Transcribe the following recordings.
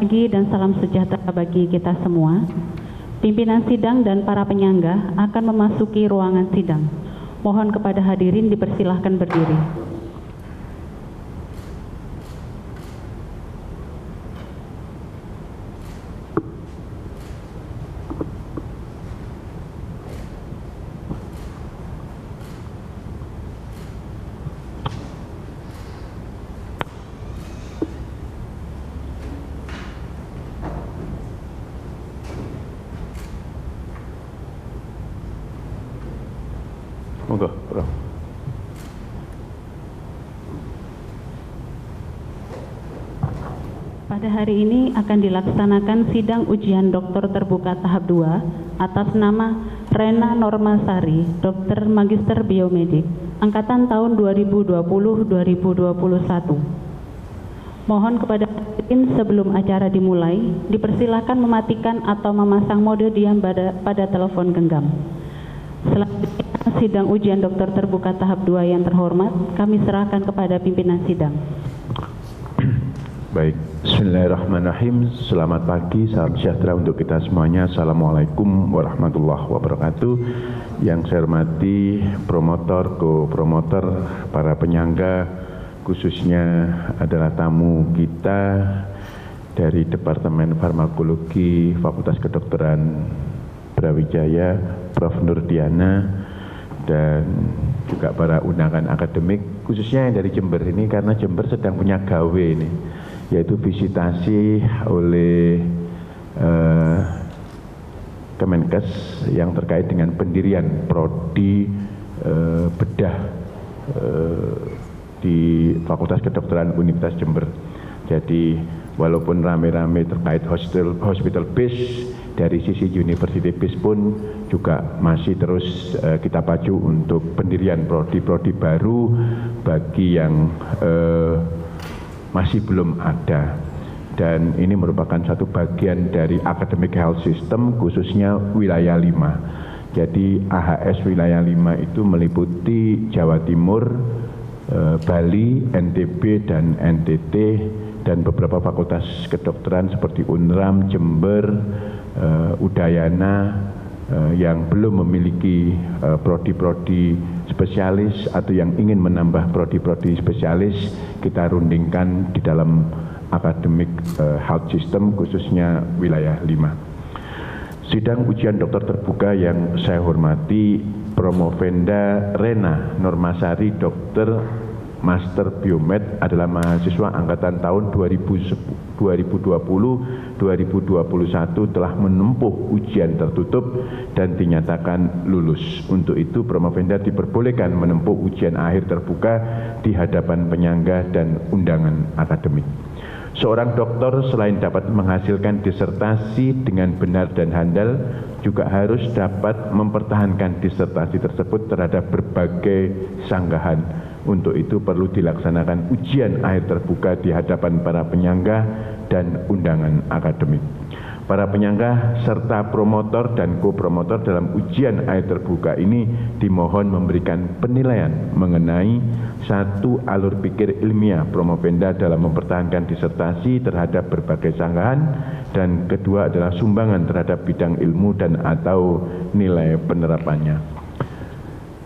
pagi dan salam sejahtera bagi kita semua. Pimpinan sidang dan para penyangga akan memasuki ruangan sidang. Mohon kepada hadirin dipersilahkan berdiri. Monggo, Prof. Pada hari ini akan dilaksanakan sidang ujian doktor terbuka tahap 2 atas nama Rena Normasari, Dokter Magister Biomedik, angkatan tahun 2020-2021. Mohon kepada hadirin sebelum acara dimulai, dipersilakan mematikan atau memasang mode diam pada telepon genggam. Selanjutnya, sidang ujian dokter terbuka tahap 2 yang terhormat, kami serahkan kepada pimpinan sidang. Baik, bismillahirrahmanirrahim. Selamat pagi, salam sejahtera untuk kita semuanya. Assalamualaikum warahmatullahi wabarakatuh. Yang saya hormati promotor, co-promotor, para penyangga, khususnya adalah tamu kita dari Departemen Farmakologi Fakultas Kedokteran Brawijaya, Prof. Nurdiana, dan juga para undangan akademik, khususnya yang dari Jember ini, karena Jember sedang punya gawe ini, yaitu visitasi oleh Kemenkes yang terkait dengan pendirian prodi bedah di Fakultas Kedokteran Universitas Jember. Jadi walaupun rame-rame terkait hospital base, dari sisi university base pun juga masih terus kita pacu untuk pendirian prodi-prodi baru bagi yang masih belum ada. Dan ini merupakan satu bagian dari academic health system, khususnya wilayah 5. Jadi AHS wilayah 5 itu meliputi Jawa Timur, Bali, NTB, dan NTT, dan beberapa fakultas kedokteran seperti UNRAM, Jember, Udayana, yang belum memiliki prodi-prodi spesialis atau yang ingin menambah prodi-prodi spesialis, kita rundingkan di dalam academic health system, khususnya wilayah 5. Sidang ujian dokter terbuka yang saya hormati, Promovenda Rena Normasari, Dokter Master Biomed, adalah mahasiswa angkatan tahun 2020-2021, telah menempuh ujian tertutup dan dinyatakan lulus. Untuk itu, Promovenda diperbolehkan menempuh ujian akhir terbuka di hadapan penyangga dan undangan akademik. Seorang dokter selain dapat menghasilkan disertasi dengan benar dan handal, juga harus dapat mempertahankan disertasi tersebut terhadap berbagai sanggahan. Untuk itu perlu dilaksanakan ujian akhir terbuka di hadapan para penyangga dan undangan akademik. Para penyangga serta promotor dan co-promotor dalam ujian akhir terbuka ini dimohon memberikan penilaian mengenai satu, alur pikir ilmiah Promovenda dalam mempertahankan disertasi terhadap berbagai sanggahan, dan kedua adalah sumbangan terhadap bidang ilmu dan atau nilai penerapannya.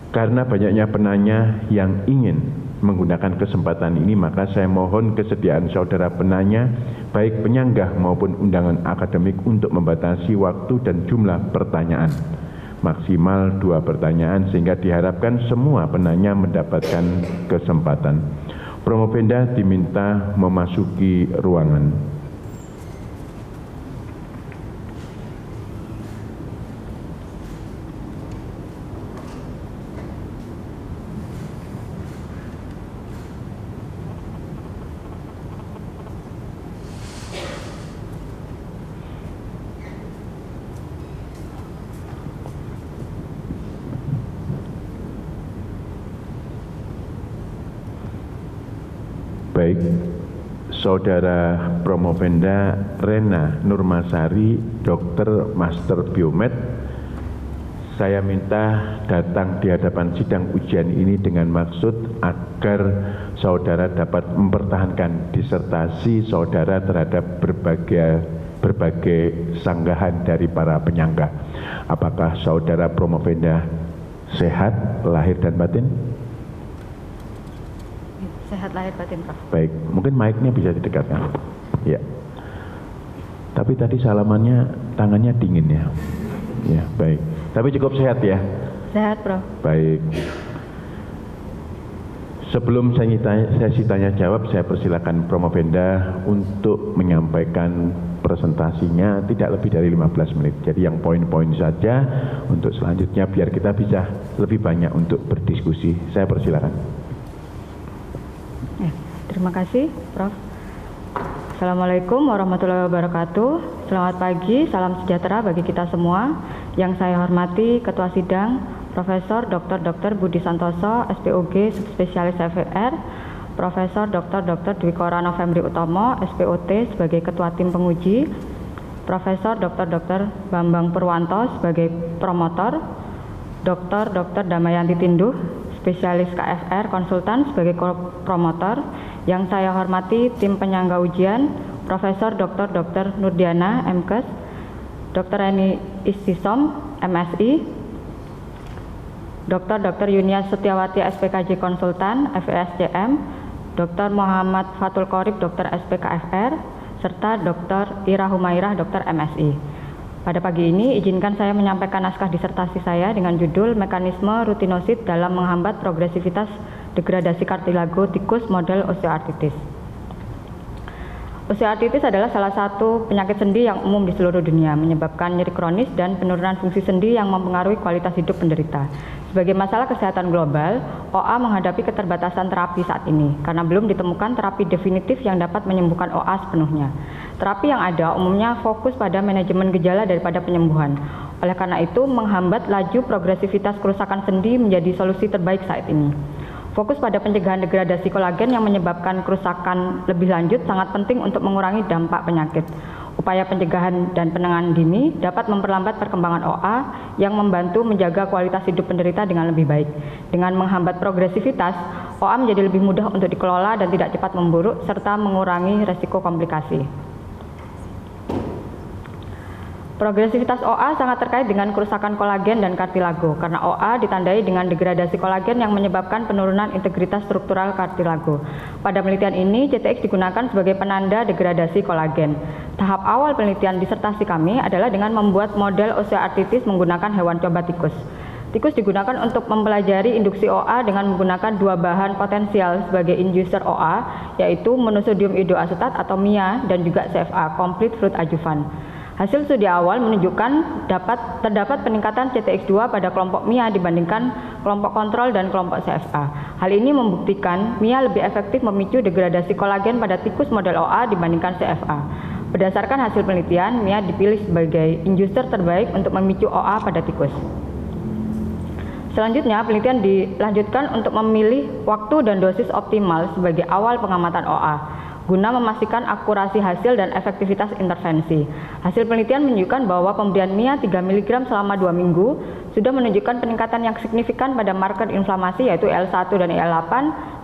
Karena banyaknya penanya yang ingin menggunakan kesempatan ini, maka saya mohon kesediaan saudara penanya, baik penyangga maupun undangan akademik, untuk membatasi waktu dan jumlah pertanyaan. Maksimal 2 pertanyaan, sehingga diharapkan semua penanya mendapatkan kesempatan. Promovenda diminta memasuki ruangan. Baik, Saudara Promovenda Rena Normasari, Dokter Master Biomed, saya minta datang di hadapan sidang ujian ini dengan maksud agar saudara dapat mempertahankan disertasi saudara terhadap berbagai sanggahan dari para penyangga. Apakah saudara Promovenda sehat lahir dan batin? Sehat lahir batin, Prof. Baik, mungkin mic-nya bisa didekatkan. Ya. Tapi tadi salamannya tangannya dingin ya. Ya, baik. Tapi cukup sehat ya? Sehat, Prof. Baik. Sebelum sesi tanya jawab, saya persilakan Promovenda untuk menyampaikan presentasinya tidak lebih dari 15 menit. Jadi yang poin-poin saja, untuk selanjutnya biar kita bisa lebih banyak untuk berdiskusi. Saya persilakan. Terima kasih, Prof. Assalamualaikum warahmatullahi wabarakatuh. Selamat pagi, salam sejahtera bagi kita semua. Yang saya hormati Ketua Sidang, Profesor Dr. Budi Santoso, SPOG, Subspesialis FER, Profesor Dr. Dwi Kora Novembri Utomo, SPOT sebagai Ketua Tim Penguji, Profesor Dr. Bambang Purwanto sebagai Promotor, Dr. Damayanti Tinduh, Spesialis KFR Konsultan sebagai Promotor. Yang saya hormati tim penyangga ujian, Profesor Dr. Nurdiana, MKes, Dr. Eni Istisom, MSI, Dr. Yunia Setiawati, SPKJ Konsultan, FESCM, Dr. Muhammad Fatul Qorib, Dr. SPKFR, serta Dr. Ira Humairah, Dr. MSI. Pada pagi ini, izinkan saya menyampaikan naskah disertasi saya dengan judul Mekanisme Rutinosit dalam Menghambat Progresivitas Degradasi Kartilago Tikus Model Osteoartritis. Osteoartritis adalah salah satu penyakit sendi yang umum di seluruh dunia, menyebabkan nyeri kronis dan penurunan fungsi sendi yang mempengaruhi kualitas hidup penderita. Sebagai masalah kesehatan global, OA menghadapi keterbatasan terapi saat ini karena belum ditemukan terapi definitif yang dapat menyembuhkan OA sepenuhnya. Terapi yang ada umumnya fokus pada manajemen gejala daripada penyembuhan. Oleh karena itu, menghambat laju progresivitas kerusakan sendi menjadi solusi terbaik saat ini. Fokus pada pencegahan degradasi kolagen yang menyebabkan kerusakan lebih lanjut sangat penting untuk mengurangi dampak penyakit. Upaya pencegahan dan penanganan dini dapat memperlambat perkembangan OA yang membantu menjaga kualitas hidup penderita dengan lebih baik. Dengan menghambat progresivitas, OA menjadi lebih mudah untuk dikelola dan tidak cepat memburuk serta mengurangi resiko komplikasi. Progresivitas OA sangat terkait dengan kerusakan kolagen dan kartilago karena OA ditandai dengan degradasi kolagen yang menyebabkan penurunan integritas struktural kartilago. Pada penelitian ini, CTX digunakan sebagai penanda degradasi kolagen. Tahap awal penelitian disertasi kami adalah dengan membuat model osteoartritis menggunakan hewan coba tikus. Tikus digunakan untuk mempelajari induksi OA dengan menggunakan dua bahan potensial sebagai inducer OA, yaitu monosodium iodoasetat atau MIA dan juga CFA, Complete Fruit Adjuvant. Hasil studi awal menunjukkan terdapat peningkatan CTX2 pada kelompok MIA dibandingkan kelompok kontrol dan kelompok CFA. Hal ini membuktikan MIA lebih efektif memicu degradasi kolagen pada tikus model OA dibandingkan CFA. Berdasarkan hasil penelitian, MIA dipilih sebagai inducer terbaik untuk memicu OA pada tikus. Selanjutnya, penelitian dilanjutkan untuk memilih waktu dan dosis optimal sebagai awal pengamatan OA, guna memastikan akurasi hasil dan efektivitas intervensi. Hasil penelitian menunjukkan bahwa pemberian MIA 3 mg selama 2 minggu sudah menunjukkan peningkatan yang signifikan pada marker inflamasi yaitu IL-1 dan IL-8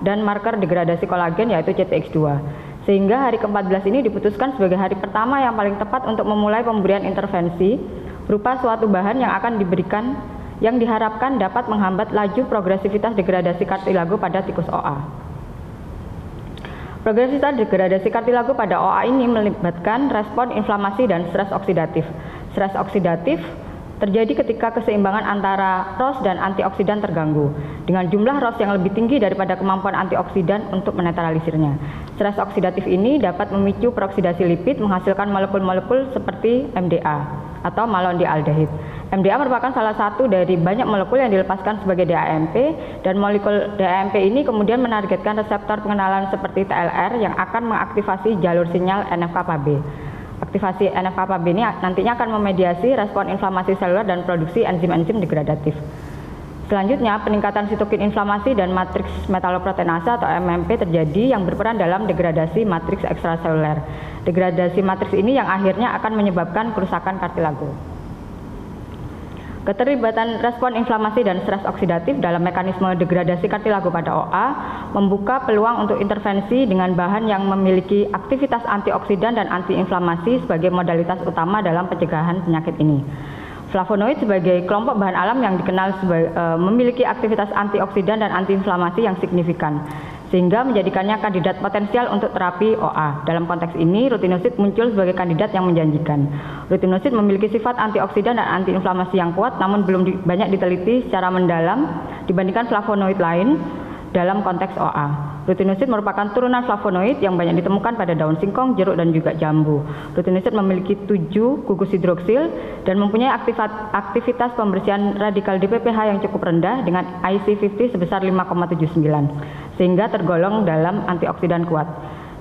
dan marker degradasi kolagen yaitu CTX2. Sehingga hari ke-14 ini diputuskan sebagai hari pertama yang paling tepat untuk memulai pemberian intervensi berupa suatu bahan yang akan diberikan yang diharapkan dapat menghambat laju progresivitas degradasi kartilago pada tikus OA. Progresivitas degradasi kartilago pada OA ini melibatkan respon inflamasi dan stres oksidatif. Stres oksidatif terjadi ketika keseimbangan antara ROS dan antioksidan terganggu, dengan jumlah ROS yang lebih tinggi daripada kemampuan antioksidan untuk menetralisirnya. Stres oksidatif ini dapat memicu peroksidasi lipid menghasilkan molekul-molekul seperti MDA atau malondialdehid. MDA merupakan salah satu dari banyak molekul yang dilepaskan sebagai DAMP, dan molekul DAMP ini kemudian menargetkan reseptor pengenalan seperti TLR yang akan mengaktifasi jalur sinyal NF-kappa B. Aktivasi NF-kappa B ini nantinya akan memediasi respon inflamasi seluler dan produksi enzim-enzim degradatif. Selanjutnya, peningkatan sitokin inflamasi dan matriks metaloproteinase atau MMP terjadi yang berperan dalam degradasi matriks ekstraseluler. Degradasi matriks ini yang akhirnya akan menyebabkan kerusakan kartilago. Keterlibatan respon inflamasi dan stres oksidatif dalam mekanisme degradasi kartilago pada OA membuka peluang untuk intervensi dengan bahan yang memiliki aktivitas antioksidan dan antiinflamasi sebagai modalitas utama dalam pencegahan penyakit ini. Flavonoid sebagai kelompok bahan alam yang dikenal memiliki aktivitas antioksidan dan antiinflamasi yang signifikan, sehingga menjadikannya kandidat potensial untuk terapi OA. Dalam konteks ini, rutinosid muncul sebagai kandidat yang menjanjikan. Rutinosid memiliki sifat antioksidan dan antiinflamasi yang kuat, namun belum banyak diteliti secara mendalam dibandingkan flavonoid lain dalam konteks OA. Rutinosid merupakan turunan flavonoid yang banyak ditemukan pada daun singkong, jeruk, dan juga jambu. Rutinosid memiliki 7 gugus hidroksil dan mempunyai aktivitas pembersihan radikal DPPH yang cukup rendah dengan IC50 sebesar 5,79, sehingga tergolong dalam antioksidan kuat.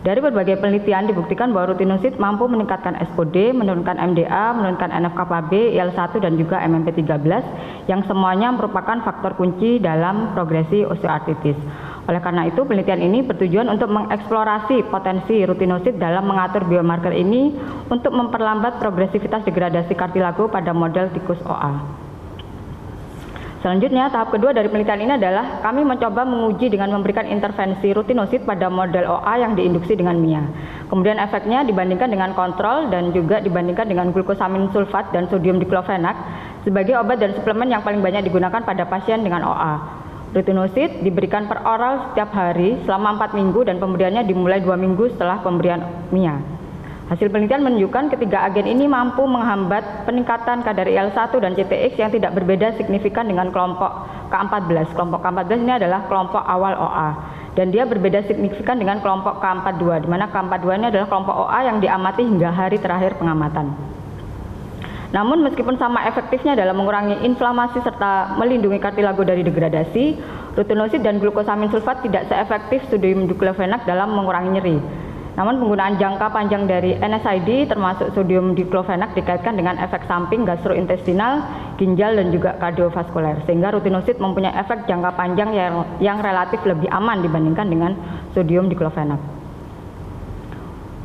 Dari berbagai penelitian dibuktikan bahwa rutinosid mampu meningkatkan SOD, menurunkan MDA, menurunkan NF-kappa-B, IL-1, dan juga MMP13 yang semuanya merupakan faktor kunci dalam progresi osteoartritis. Oleh karena itu, penelitian ini bertujuan untuk mengeksplorasi potensi rutinosid dalam mengatur biomarker ini untuk memperlambat progresivitas degradasi kartilago pada model tikus OA. Selanjutnya, tahap kedua dari penelitian ini adalah kami mencoba menguji dengan memberikan intervensi rutinosid pada model OA yang diinduksi dengan MIA. Kemudian efeknya dibandingkan dengan kontrol dan juga dibandingkan dengan glukosamin sulfat dan sodium diklofenak sebagai obat dan suplemen yang paling banyak digunakan pada pasien dengan OA. Rutinosid diberikan per oral setiap hari selama 4 minggu dan pemberiannya dimulai 2 minggu setelah pemberian MIA. Hasil penelitian menunjukkan ketiga agen ini mampu menghambat peningkatan kadar IL-1 dan CTX yang tidak berbeda signifikan dengan kelompok K14. Kelompok K14 ini adalah kelompok awal OA dan dia berbeda signifikan dengan kelompok K42, di mana K42 ini adalah kelompok OA yang diamati hingga hari terakhir pengamatan. Namun meskipun sama efektifnya dalam mengurangi inflamasi serta melindungi kartilago dari degradasi, rutinosid dan glukosamin sulfat tidak seefektif sodium diklofenak dalam mengurangi nyeri. Namun penggunaan jangka panjang dari NSAID termasuk sodium diklofenak dikaitkan dengan efek samping gastrointestinal, ginjal, dan juga kardiovaskuler, sehingga rutinosid mempunyai efek jangka panjang yang relatif lebih aman dibandingkan dengan sodium diklofenak.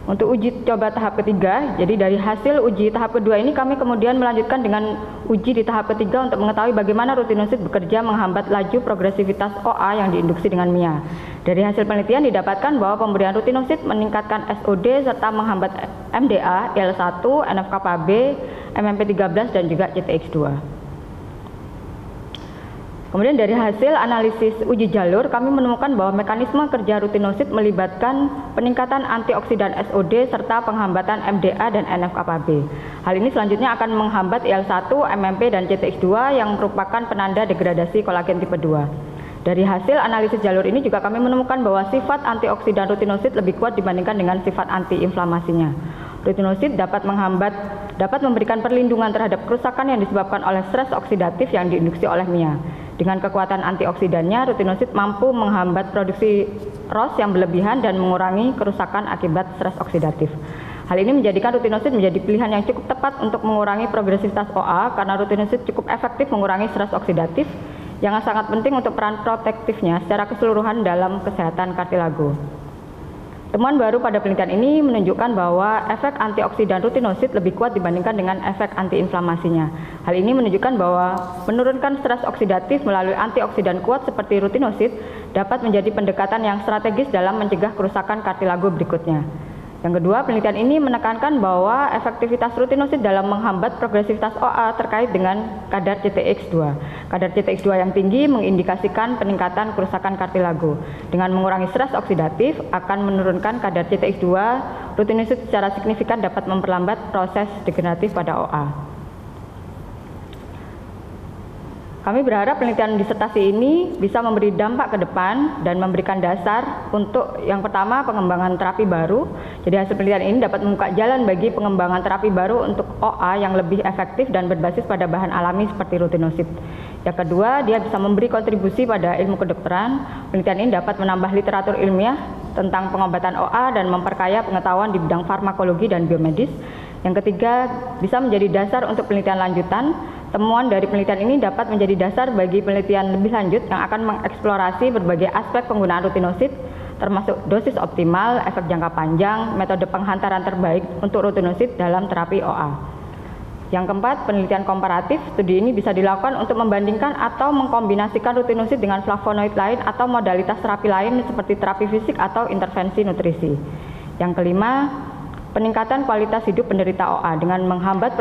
Untuk uji coba tahap ketiga, jadi dari hasil uji tahap kedua ini kami kemudian melanjutkan dengan uji di tahap ketiga untuk mengetahui bagaimana rutinosid bekerja menghambat laju progresivitas OA yang diinduksi dengan MIA. Dari hasil penelitian didapatkan bahwa pemberian rutinosid meningkatkan SOD serta menghambat MDA, IL-1, NF-kappa-B, MMP13, dan juga CTX2. Kemudian dari hasil analisis uji jalur, kami menemukan bahwa mekanisme kerja rutinosid melibatkan peningkatan antioksidan SOD serta penghambatan MDA dan NF-kappa-B. Hal ini selanjutnya akan menghambat IL-1, MMP, dan CTX2 yang merupakan penanda degradasi kolagen tipe 2. Dari hasil analisis jalur ini juga kami menemukan bahwa sifat antioksidan rutinosid lebih kuat dibandingkan dengan sifat antiinflamasinya. Rutinosid dapat memberikan perlindungan terhadap kerusakan yang disebabkan oleh stres oksidatif yang diinduksi oleh MIA. Dengan kekuatan antioksidannya, rutinosid mampu menghambat produksi ROS yang berlebihan dan mengurangi kerusakan akibat stres oksidatif. Hal ini menjadikan rutinosid menjadi pilihan yang cukup tepat untuk mengurangi progresivitas OA karena rutinosid cukup efektif mengurangi stres oksidatif yang sangat penting untuk peran protektifnya secara keseluruhan dalam kesehatan kartilago. Temuan baru pada penelitian ini menunjukkan bahwa efek antioksidan rutinosid lebih kuat dibandingkan dengan efek antiinflamasinya. Hal ini menunjukkan bahwa menurunkan stres oksidatif melalui antioksidan kuat seperti rutinosid dapat menjadi pendekatan yang strategis dalam mencegah kerusakan kartilago berikutnya. Yang kedua, penelitian ini menekankan bahwa efektivitas rutinosid dalam menghambat progresivitas OA terkait dengan kadar CTX2. Kadar CTX2 yang tinggi mengindikasikan peningkatan kerusakan kartilago. Dengan mengurangi stres oksidatif akan menurunkan kadar CTX2, rutinosid secara signifikan dapat memperlambat proses degeneratif pada OA. Kami berharap penelitian disertasi ini bisa memberi dampak ke depan dan memberikan dasar untuk yang pertama pengembangan terapi baru. Jadi hasil penelitian ini dapat membuka jalan bagi pengembangan terapi baru untuk OA yang lebih efektif dan berbasis pada bahan alami seperti rutinosid. Yang kedua, dia bisa memberi kontribusi pada ilmu kedokteran. Penelitian ini dapat menambah literatur ilmiah tentang pengobatan OA dan memperkaya pengetahuan di bidang farmakologi dan biomedis. Yang ketiga, bisa menjadi dasar untuk penelitian lanjutan. Temuan dari penelitian ini dapat menjadi dasar bagi penelitian lebih lanjut yang akan mengeksplorasi berbagai aspek penggunaan rutinosid, termasuk dosis optimal, efek jangka panjang, metode penghantaran terbaik untuk rutinosid dalam terapi OA. Yang keempat, penelitian komparatif. Studi ini bisa dilakukan untuk membandingkan atau mengkombinasikan rutinosid dengan flavonoid lain atau modalitas terapi lain seperti terapi fisik atau intervensi nutrisi. Yang kelima, peningkatan kualitas hidup penderita OA. Dengan menghambat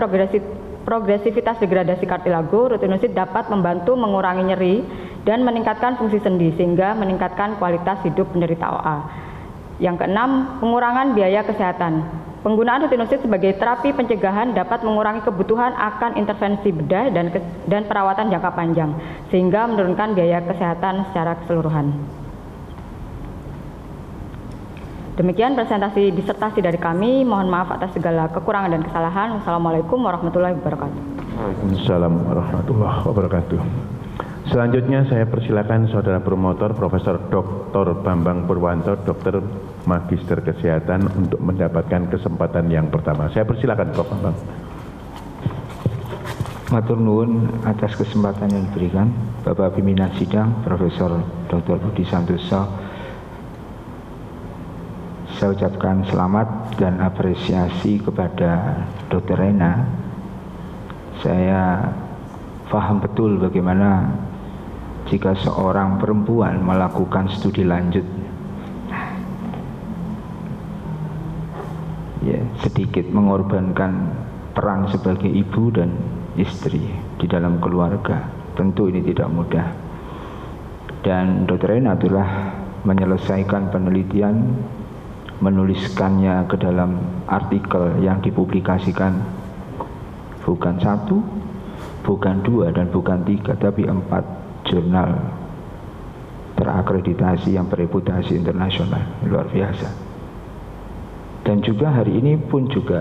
progresivitas degradasi kartilago, rutinosid dapat membantu mengurangi nyeri dan meningkatkan fungsi sendi sehingga meningkatkan kualitas hidup penderita OA. Yang keenam, pengurangan biaya kesehatan. Penggunaan rutinosid sebagai terapi pencegahan dapat mengurangi kebutuhan akan intervensi bedah dan perawatan jangka panjang, sehingga menurunkan biaya kesehatan secara keseluruhan. Demikian presentasi disertasi dari kami. Mohon maaf atas segala kekurangan dan kesalahan. Wassalamualaikum warahmatullahi wabarakatuh. Waalaikumsalam warahmatullahi wabarakatuh. Selanjutnya saya persilakan Saudara Promotor Profesor Dr. Bambang Purwanto, Dokter Magister Kesehatan untuk mendapatkan kesempatan yang pertama. Saya persilakan Prof. Bambang. Matur nuwun atas kesempatan yang diberikan Bapak Pimpinan Sidang Profesor Dr. Budi Santoso. Saya ucapkan selamat dan apresiasi kepada Dr. Rena. Saya paham betul bagaimana jika seorang perempuan melakukan studi lanjut, ya, sedikit mengorbankan peran sebagai ibu dan istri di dalam keluarga. Tentu ini tidak mudah. Dan Dr. Rena telah menyelesaikan penelitian, menuliskannya ke dalam artikel yang dipublikasikan bukan 1, bukan 2, dan bukan 3, tapi 4 jurnal terakreditasi yang bereputasi internasional. Luar biasa. Dan juga hari ini pun juga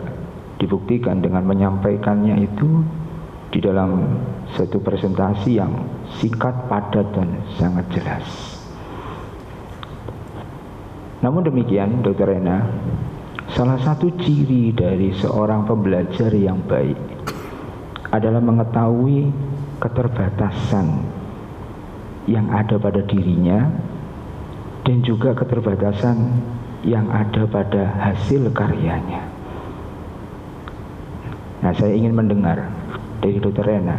dibuktikan dengan menyampaikannya itu di dalam satu presentasi yang singkat, padat, dan sangat jelas. Namun demikian, Dr. Rena, salah satu ciri dari seorang pembelajar yang baik adalah mengetahui keterbatasan yang ada pada dirinya dan juga keterbatasan yang ada pada hasil karyanya. Nah, saya ingin mendengar dari Dr. Rena,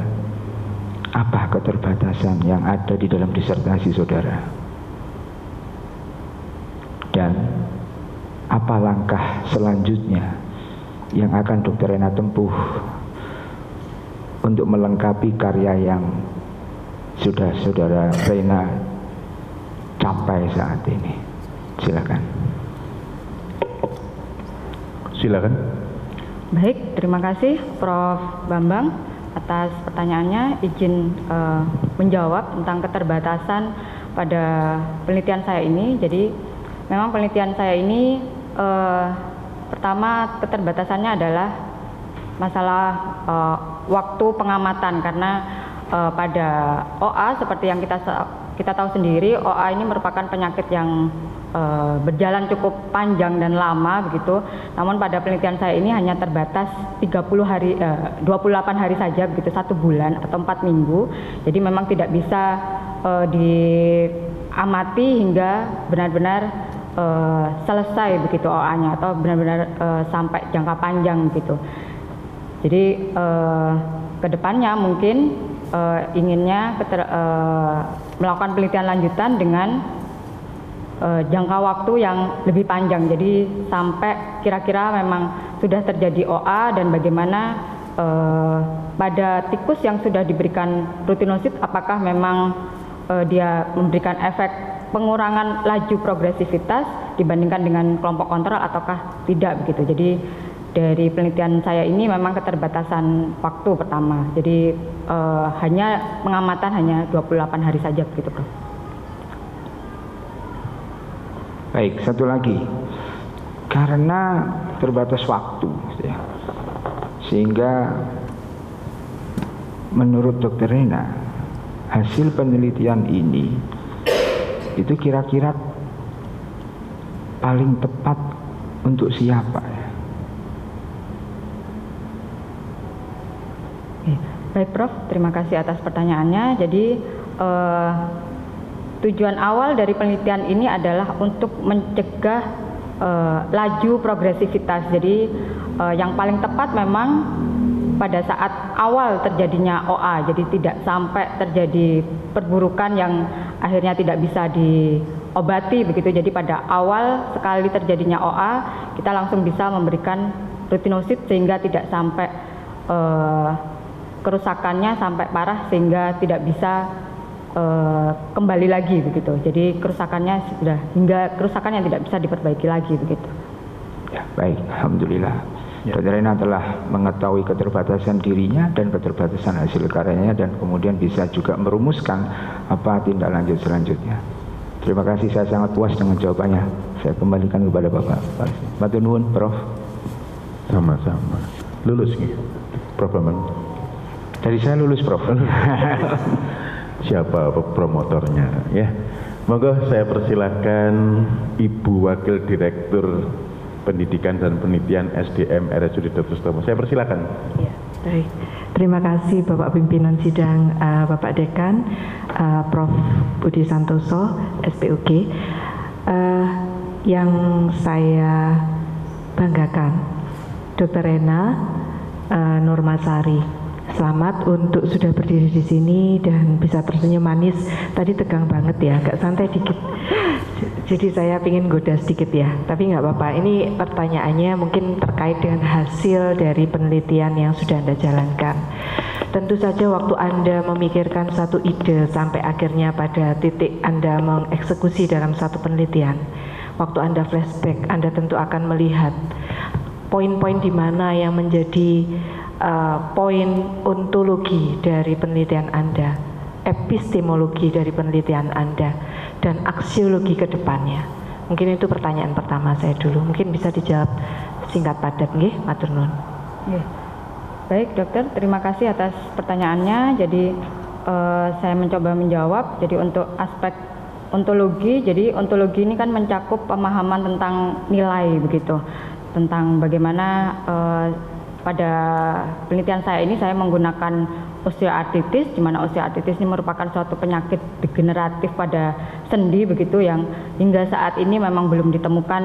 apa keterbatasan yang ada di dalam disertasi saudara? Dan apa langkah selanjutnya yang akan Dr. Rena tempuh untuk melengkapi karya yang sudah saudara Rena capai saat ini? Silakan. Silakan. Baik, terima kasih Prof. Bambang atas pertanyaannya. Izin menjawab tentang keterbatasan pada penelitian saya ini. Jadi memang penelitian saya ini pertama keterbatasannya adalah masalah waktu pengamatan, karena pada OA seperti yang kita tahu sendiri, OA ini merupakan penyakit yang berjalan cukup panjang dan lama begitu. Namun pada penelitian saya ini hanya terbatas 28 hari saja begitu, 1 bulan atau 4 minggu. Jadi memang tidak bisa diamati hingga benar-benar selesai begitu OA-nya atau benar-benar sampai jangka panjang begitu. Jadi kedepannya mungkin inginnya melakukan penelitian lanjutan dengan jangka waktu yang lebih panjang. Jadi sampai kira-kira memang sudah terjadi OA dan bagaimana pada tikus yang sudah diberikan rutinosid, apakah memang dia memberikan efek pengurangan laju progresivitas dibandingkan dengan kelompok kontrol ataukah tidak begitu. Jadi dari penelitian saya ini memang keterbatasan waktu pertama. Jadi hanya pengamatan hanya 28 hari saja begitu, Prof. Baik, satu lagi. Karena terbatas waktu, ya, sehingga menurut Dr. Rena, hasil penelitian ini itu kira-kira paling tepat untuk siapa? Baik, Prof. Terima kasih atas pertanyaannya. Jadi tujuan awal dari penelitian ini adalah untuk mencegah laju progresivitas. Jadi yang paling tepat memang pada saat awal terjadinya OA, jadi tidak sampai terjadi perburukan yang akhirnya tidak bisa diobati begitu. Jadi pada awal sekali terjadinya OA, kita langsung bisa memberikan rutinosid sehingga tidak sampai kerusakannya sampai parah sehingga tidak bisa kembali lagi begitu. Jadi kerusakannya sudah hingga kerusakan yang tidak bisa diperbaiki lagi begitu. Ya, baik, alhamdulillah. Dr. Rena telah mengetahui keterbatasan dirinya dan keterbatasan hasil karyanya dan kemudian bisa juga merumuskan apa tindak lanjut selanjutnya. Terima kasih, saya sangat puas dengan jawabannya. Saya kembalikan kepada Bapak. Matur nuwun, Prof. Sama-sama. Lulus nih, Prof. Bambang. Dari saya lulus, Prof. Siapa promotornya ya? Monggo saya persilakan Ibu Wakil Direktur Pendidikan dan Penelitian SDM RSUD Dr. Sutomo. Saya persilakan. Ya, baik. Terima kasih Bapak Pimpinan Sidang, Bapak Dekan, Prof. Budi Santoso, SPUG. Yang saya banggakan, Dr. Rena Nurmasari. Selamat untuk sudah berdiri di sini dan bisa tersenyum manis. Tadi tegang banget ya, agak santai dikit. Jadi saya ingin goda sedikit ya, tapi nggak apa-apa. Ini pertanyaannya mungkin terkait dengan hasil dari penelitian yang sudah Anda jalankan. Tentu saja waktu Anda memikirkan satu ide sampai akhirnya pada titik Anda mengeksekusi dalam satu penelitian. Waktu Anda flashback, Anda tentu akan melihat poin-poin di mana yang menjadi poin ontologi dari penelitian Anda, epistemologi dari penelitian Anda, dan aksiologi ke depannya. Mungkin itu pertanyaan pertama saya dulu. Mungkin bisa dijawab singkat padat, nggih, matur nuwun. Baik, Dokter, terima kasih atas pertanyaannya. Jadi saya mencoba menjawab. Jadi untuk aspek ontologi, jadi ontologi ini kan mencakup pemahaman tentang nilai begitu, tentang bagaimana pada penelitian saya ini saya menggunakan osteoartritis, di mana osteoartritis ini merupakan suatu penyakit degeneratif pada sendi begitu yang hingga saat ini memang belum ditemukan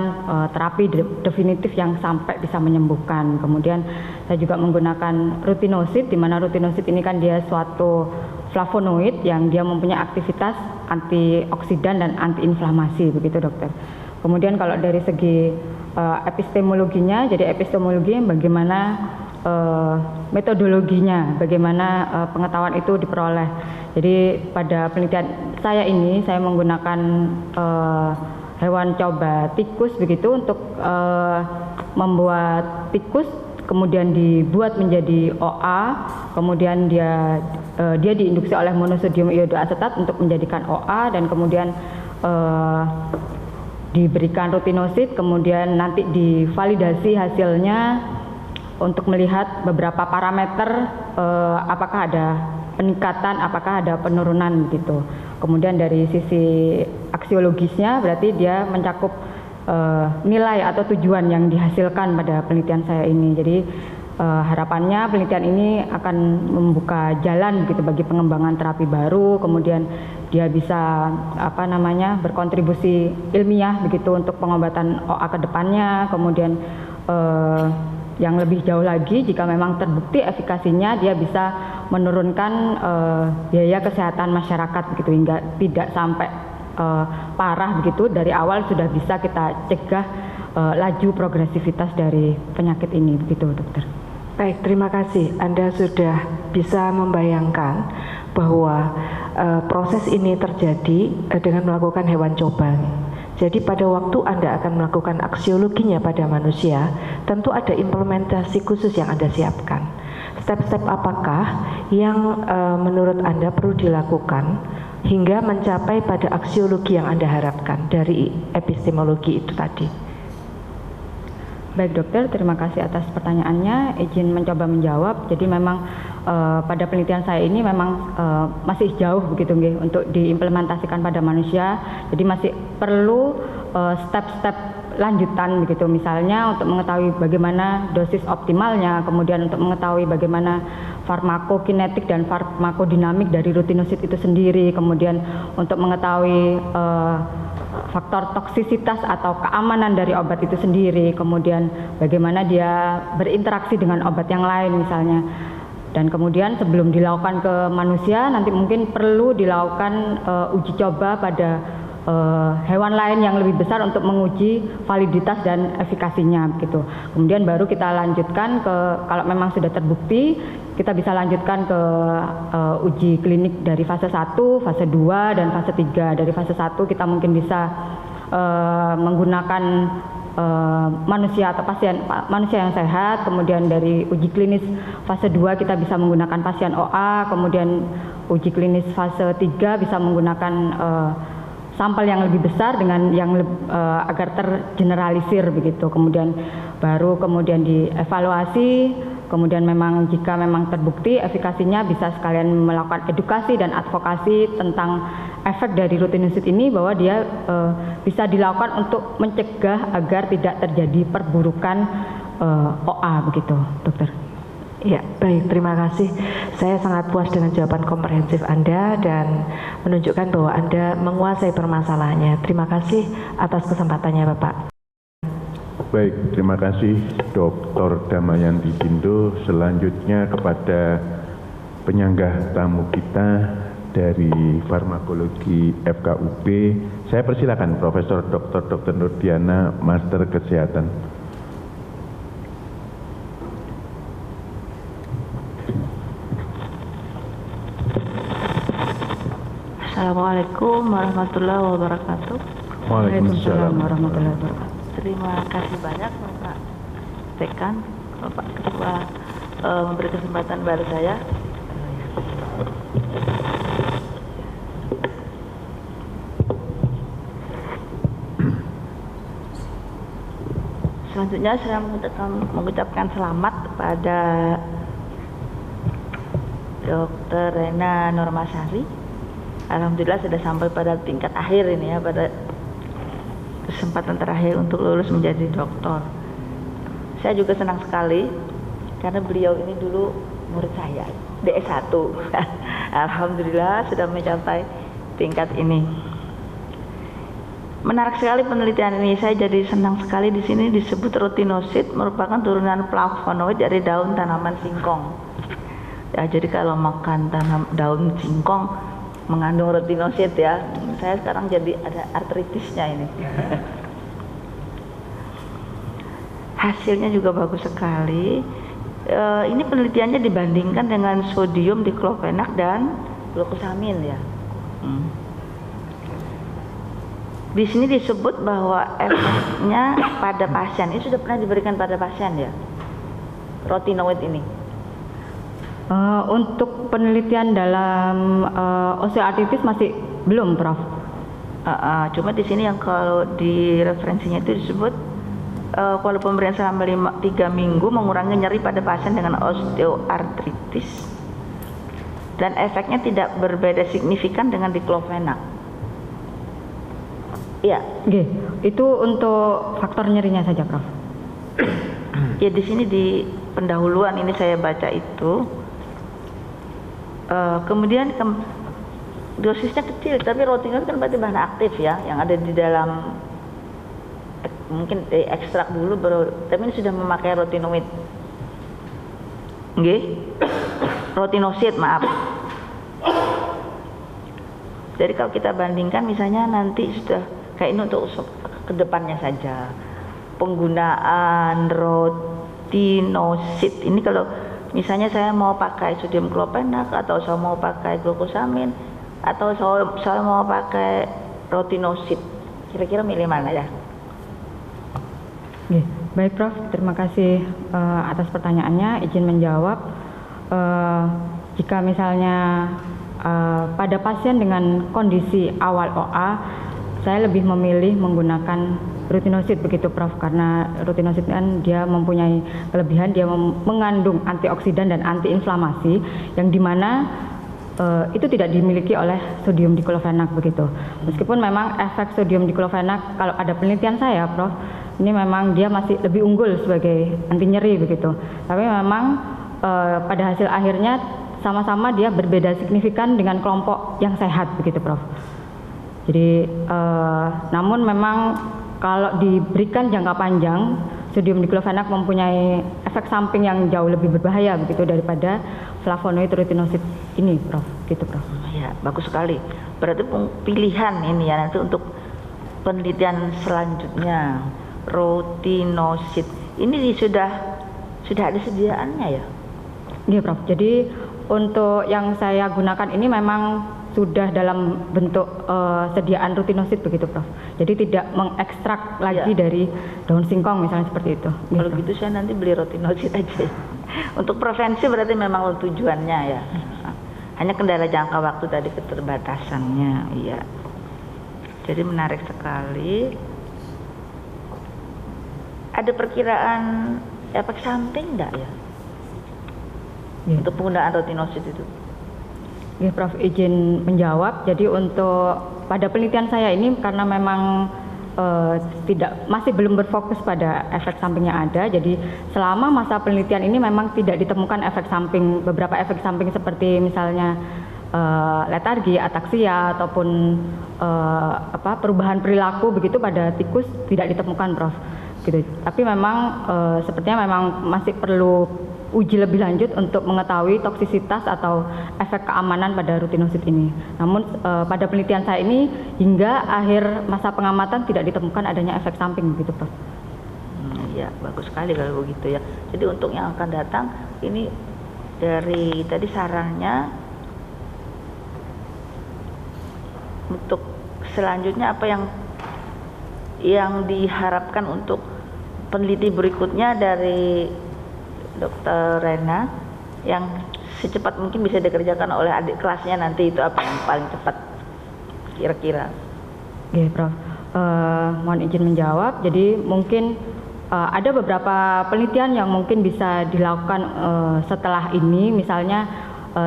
terapi definitif yang sampai bisa menyembuhkan. Kemudian saya juga menggunakan rutinosid, di mana rutinosid ini kan dia suatu flavonoid yang dia mempunyai aktivitas antioksidan dan antiinflamasi begitu, Dokter. Kemudian kalau dari segi epistemologinya, jadi epistemologi bagaimana metodologinya, bagaimana pengetahuan itu diperoleh. Jadi pada penelitian saya ini saya menggunakan hewan coba tikus begitu untuk membuat tikus, kemudian dibuat menjadi OA, kemudian dia diinduksi oleh monosodium iodoasetat untuk menjadikan OA dan kemudian diberikan rutinosid, kemudian nanti divalidasi hasilnya untuk melihat beberapa parameter apakah ada peningkatan, apakah ada penurunan gitu. Kemudian dari sisi aksiologisnya berarti dia mencakup nilai atau tujuan yang dihasilkan pada penelitian saya ini. Jadi harapannya penelitian ini akan membuka jalan gitu bagi pengembangan terapi baru, kemudian dia bisa berkontribusi ilmiah begitu untuk pengobatan OA ke depannya. Kemudian yang lebih jauh lagi, jika memang terbukti efikasinya, dia bisa menurunkan biaya kesehatan masyarakat begitu hingga tidak sampai parah begitu. Dari awal sudah bisa kita cegah laju progresivitas dari penyakit ini begitu, Dokter. Baik, terima kasih. Anda sudah bisa membayangkan bahwa proses ini terjadi dengan melakukan hewan coba. Jadi pada waktu Anda akan melakukan aksiologinya pada manusia, tentu ada implementasi khusus yang Anda siapkan. Step-step apakah yang menurut Anda perlu dilakukan hingga mencapai pada aksiologi yang Anda harapkan dari epistemologi itu tadi? Baik, Dokter, terima kasih atas pertanyaannya. Izin mencoba menjawab. Jadi memang pada penelitian saya ini memang masih jauh begitu nggih untuk diimplementasikan pada manusia. Jadi masih perlu step-step lanjutan begitu. Misalnya untuk mengetahui bagaimana dosis optimalnya, kemudian untuk mengetahui bagaimana farmakokinetik dan farmakodinamik dari rutinosid itu sendiri, kemudian untuk mengetahui faktor toksisitas atau keamanan dari obat itu sendiri, kemudian bagaimana dia berinteraksi dengan obat yang lain misalnya. Dan kemudian sebelum dilakukan ke manusia, nanti mungkin perlu dilakukan uji coba pada hewan lain yang lebih besar untuk menguji validitas dan efikasinya gitu. Kemudian baru kita lanjutkan ke, kalau memang sudah terbukti, kita bisa lanjutkan ke uji klinik dari fase 1, fase 2, dan fase 3. Dari fase 1 kita mungkin bisa menggunakan manusia atau pasien manusia yang sehat, kemudian dari uji klinis fase 2 kita bisa menggunakan pasien OA, kemudian uji klinis fase 3 bisa menggunakan sampel yang lebih besar dengan yang agar tergeneralisir begitu. Kemudian baru kemudian dievaluasi, kemudian memang jika memang terbukti efikasinya bisa sekalian melakukan edukasi dan advokasi tentang efek dari rutinosid ini, bahwa dia bisa dilakukan untuk mencegah agar tidak terjadi perburukan OA begitu, dokter. Ya, baik, terima kasih. Saya sangat puas dengan jawaban komprehensif Anda dan menunjukkan bahwa Anda menguasai permasalahannya. Terima kasih atas kesempatannya, Bapak. Baik, terima kasih Dr. Damayanti Dindo. Selanjutnya kepada penyanggah tamu kita dari farmakologi FKUP, saya persilakan Profesor Dr. Nurdiana, Master Kesehatan. Assalamualaikum warahmatullahi wabarakatuh. Waalaikumsalam warahmatullahi wabarakatuh. Terima kasih banyak Bapak Dekan, Bapak Ketua memberi kesempatan pada saya. Selanjutnya saya mengucapkan selamat kepada Dr. Rena Normasari. Alhamdulillah sudah sampai pada tingkat akhir ini ya, pada kesempatan terakhir untuk lulus menjadi doktor. Saya juga senang sekali karena beliau ini dulu murid saya DS1. Alhamdulillah sudah mencapai tingkat ini. Menarik sekali penelitian ini. Saya jadi senang sekali di sini disebut rutinosid merupakan turunan flavonoid dari daun tanaman singkong. Ya, jadi kalau makan daun singkong mengandung rutinosid ya. Saya sekarang jadi ada artritisnya ini. Hasilnya juga bagus sekali. Ini penelitiannya dibandingkan dengan sodium diklofenak dan glukosamin ya. Di sini disebut bahwa efeknya pada pasien ini sudah pernah diberikan pada pasien ya, rutinoid ini. Untuk penelitian dalam osteoartritis masih belum, Prof. Cuma di sini yang kalau di referensinya itu disebut kalau pemberian selama 3 minggu mengurangi nyeri pada pasien dengan osteoartritis dan efeknya tidak berbeda signifikan dengan diklofenak. Iya. Oke, itu untuk faktor nyerinya saja, Prof. Ya, di sini di pendahuluan ini saya baca itu. Kemudian dosisnya kecil, tapi rutinoid kan berarti bahan aktif ya, yang ada di dalam mungkin ekstrak dulu baru, tapi ini sudah memakai rutinoid. Nggih? Rutinosid, maaf. Jadi kalau kita bandingkan misalnya nanti sudah kayak ini untuk kedepannya saja. Penggunaan rutinosid ini kalau misalnya saya mau pakai sodium klofenak atau saya mau pakai glukosamin atau saya mau pakai rutinosid, kira-kira milih mana ya? Baik Prof, terima kasih atas pertanyaannya. Izin menjawab, jika misalnya pada pasien dengan kondisi awal OA, saya lebih memilih menggunakan rutinosid begitu Prof, karena rutinosid kan dia mempunyai kelebihan, dia mengandung antioksidan dan antiinflamasi yang dimana itu tidak dimiliki oleh sodium diklofenak begitu. Meskipun memang efek sodium diklofenak kalau ada penelitian saya Prof, ini memang dia masih lebih unggul sebagai anti nyeri begitu. Tapi memang pada hasil akhirnya sama-sama dia berbeda signifikan dengan kelompok yang sehat begitu Prof. Jadi namun memang kalau diberikan jangka panjang, sodium diklofenak mempunyai efek samping yang jauh lebih berbahaya begitu daripada flavonoid rutinosid ini, Prof. Gitu, Prof. Ya, bagus sekali. Berarti pilihan ini ya nanti untuk penelitian selanjutnya rutinosid. Ini sudah ada sediaannya ya? Iya, Prof. Jadi untuk yang saya gunakan ini memang sudah dalam bentuk sediaan rutinosid begitu, Prof. Jadi tidak mengekstrak lagi dari daun singkong misalnya seperti itu. Kalau gitu saya nanti beli rutinosid aja. Untuk prevensi berarti memang tujuannya ya. Hanya kendala jangka waktu tadi keterbatasannya, iya. Jadi menarik sekali. Ada perkiraan efek samping enggak ya? Untuk penggunaan rutinosid itu? Ya, Prof, izin menjawab. Jadi untuk pada penelitian saya ini karena memang masih belum berfokus pada efek samping yang ada. Jadi selama masa penelitian ini memang tidak ditemukan efek samping, beberapa efek samping seperti misalnya letargi, ataksia ataupun perubahan perilaku begitu pada tikus tidak ditemukan, Prof. Gitu. Tapi memang sepertinya memang masih perlu uji lebih lanjut untuk mengetahui toksisitas atau efek keamanan pada rutinosid ini. Namun pada penelitian saya ini hingga akhir masa pengamatan tidak ditemukan adanya efek samping begitu, Prof. Ya, bagus sekali kalau begitu ya. Jadi untuk yang akan datang ini dari tadi sarannya untuk selanjutnya apa yang diharapkan untuk peneliti berikutnya dari Dr. Rena yang secepat mungkin bisa dikerjakan oleh adik kelasnya nanti, itu apa yang paling cepat kira-kira? Oke, Prof. Mohon izin menjawab. Jadi mungkin ada beberapa penelitian yang mungkin bisa dilakukan setelah ini, misalnya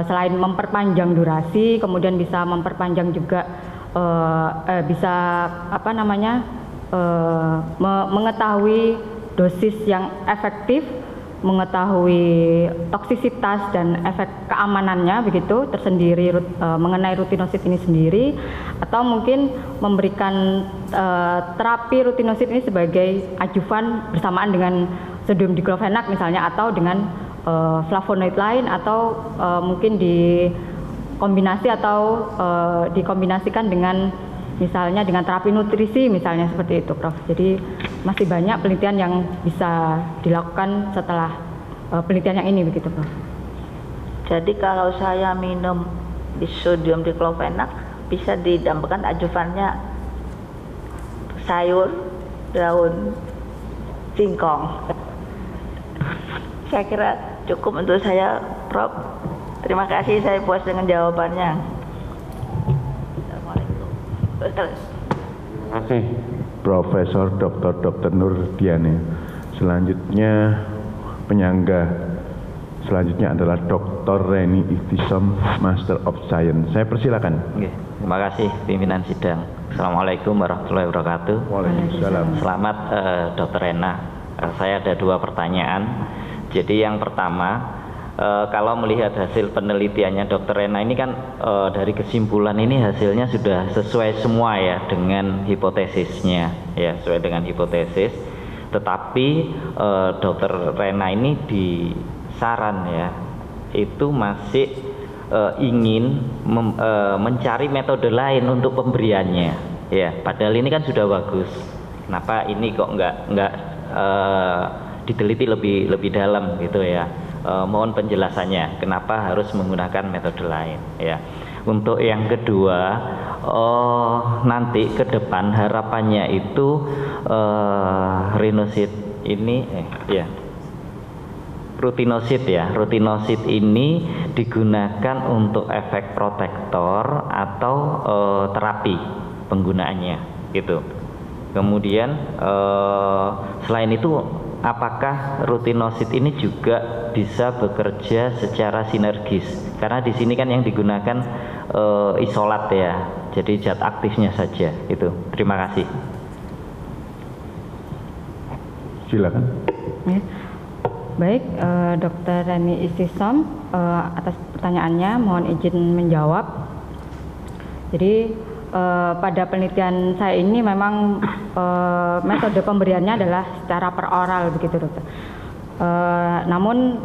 selain memperpanjang durasi, kemudian bisa memperpanjang juga bisa mengetahui dosis yang efektif, mengetahui toksisitas dan efek keamanannya begitu tersendiri mengenai rutinosid ini sendiri, atau mungkin memberikan terapi rutinosid ini sebagai ajuvan bersamaan dengan sodium diklofenak misalnya, atau dengan flavonoid lain, atau mungkin dikombinasi atau dikombinasikan dengan misalnya dengan terapi nutrisi misalnya seperti itu, Prof. Jadi masih banyak penelitian yang bisa dilakukan setelah penelitian yang ini begitu, Prof. Jadi kalau saya minum di sodium diklofenak bisa ditambahkan ajuvannya sayur daun singkong. Saya kira cukup untuk saya, Prof. Terima kasih, saya puas dengan jawabannya. Terima kasih Profesor Dr. Nurdiana. Selanjutnya penyangga selanjutnya adalah Dr. Reni Ihtisam, Master of Science. Saya persilakan. Oke, terima kasih pimpinan sidang. Assalamualaikum warahmatullahi wabarakatuh. Waalaikumsalam. Selamat Dr. Rena. Saya ada 2 pertanyaan. Jadi yang pertama, kalau melihat hasil penelitiannya Dr. Rena ini kan dari kesimpulan ini hasilnya sudah sesuai semua ya dengan hipotesisnya, ya sesuai dengan hipotesis. Tetapi Dr. Rena ini di saran ya itu masih ingin mencari metode lain untuk pemberiannya, ya. Padahal ini kan sudah bagus. Kenapa ini kok nggak diteliti lebih dalam gitu ya? Mohon penjelasannya kenapa harus menggunakan metode lain ya. Untuk yang kedua, nanti ke depan harapannya itu rutinosid ini rutinosid ini digunakan untuk efek protektor atau terapi penggunaannya gitu. Kemudian selain itu, apakah rutinosid ini juga bisa bekerja secara sinergis? Karena di sini kan yang digunakan isolat ya, jadi zat aktifnya saja itu. Terima kasih. Silakan. Ya. Baik, Dr. Reni Ihtisam, atas pertanyaannya mohon izin menjawab. Jadi pada penelitian saya ini memang metode pemberiannya adalah secara peroral begitu dokter. Namun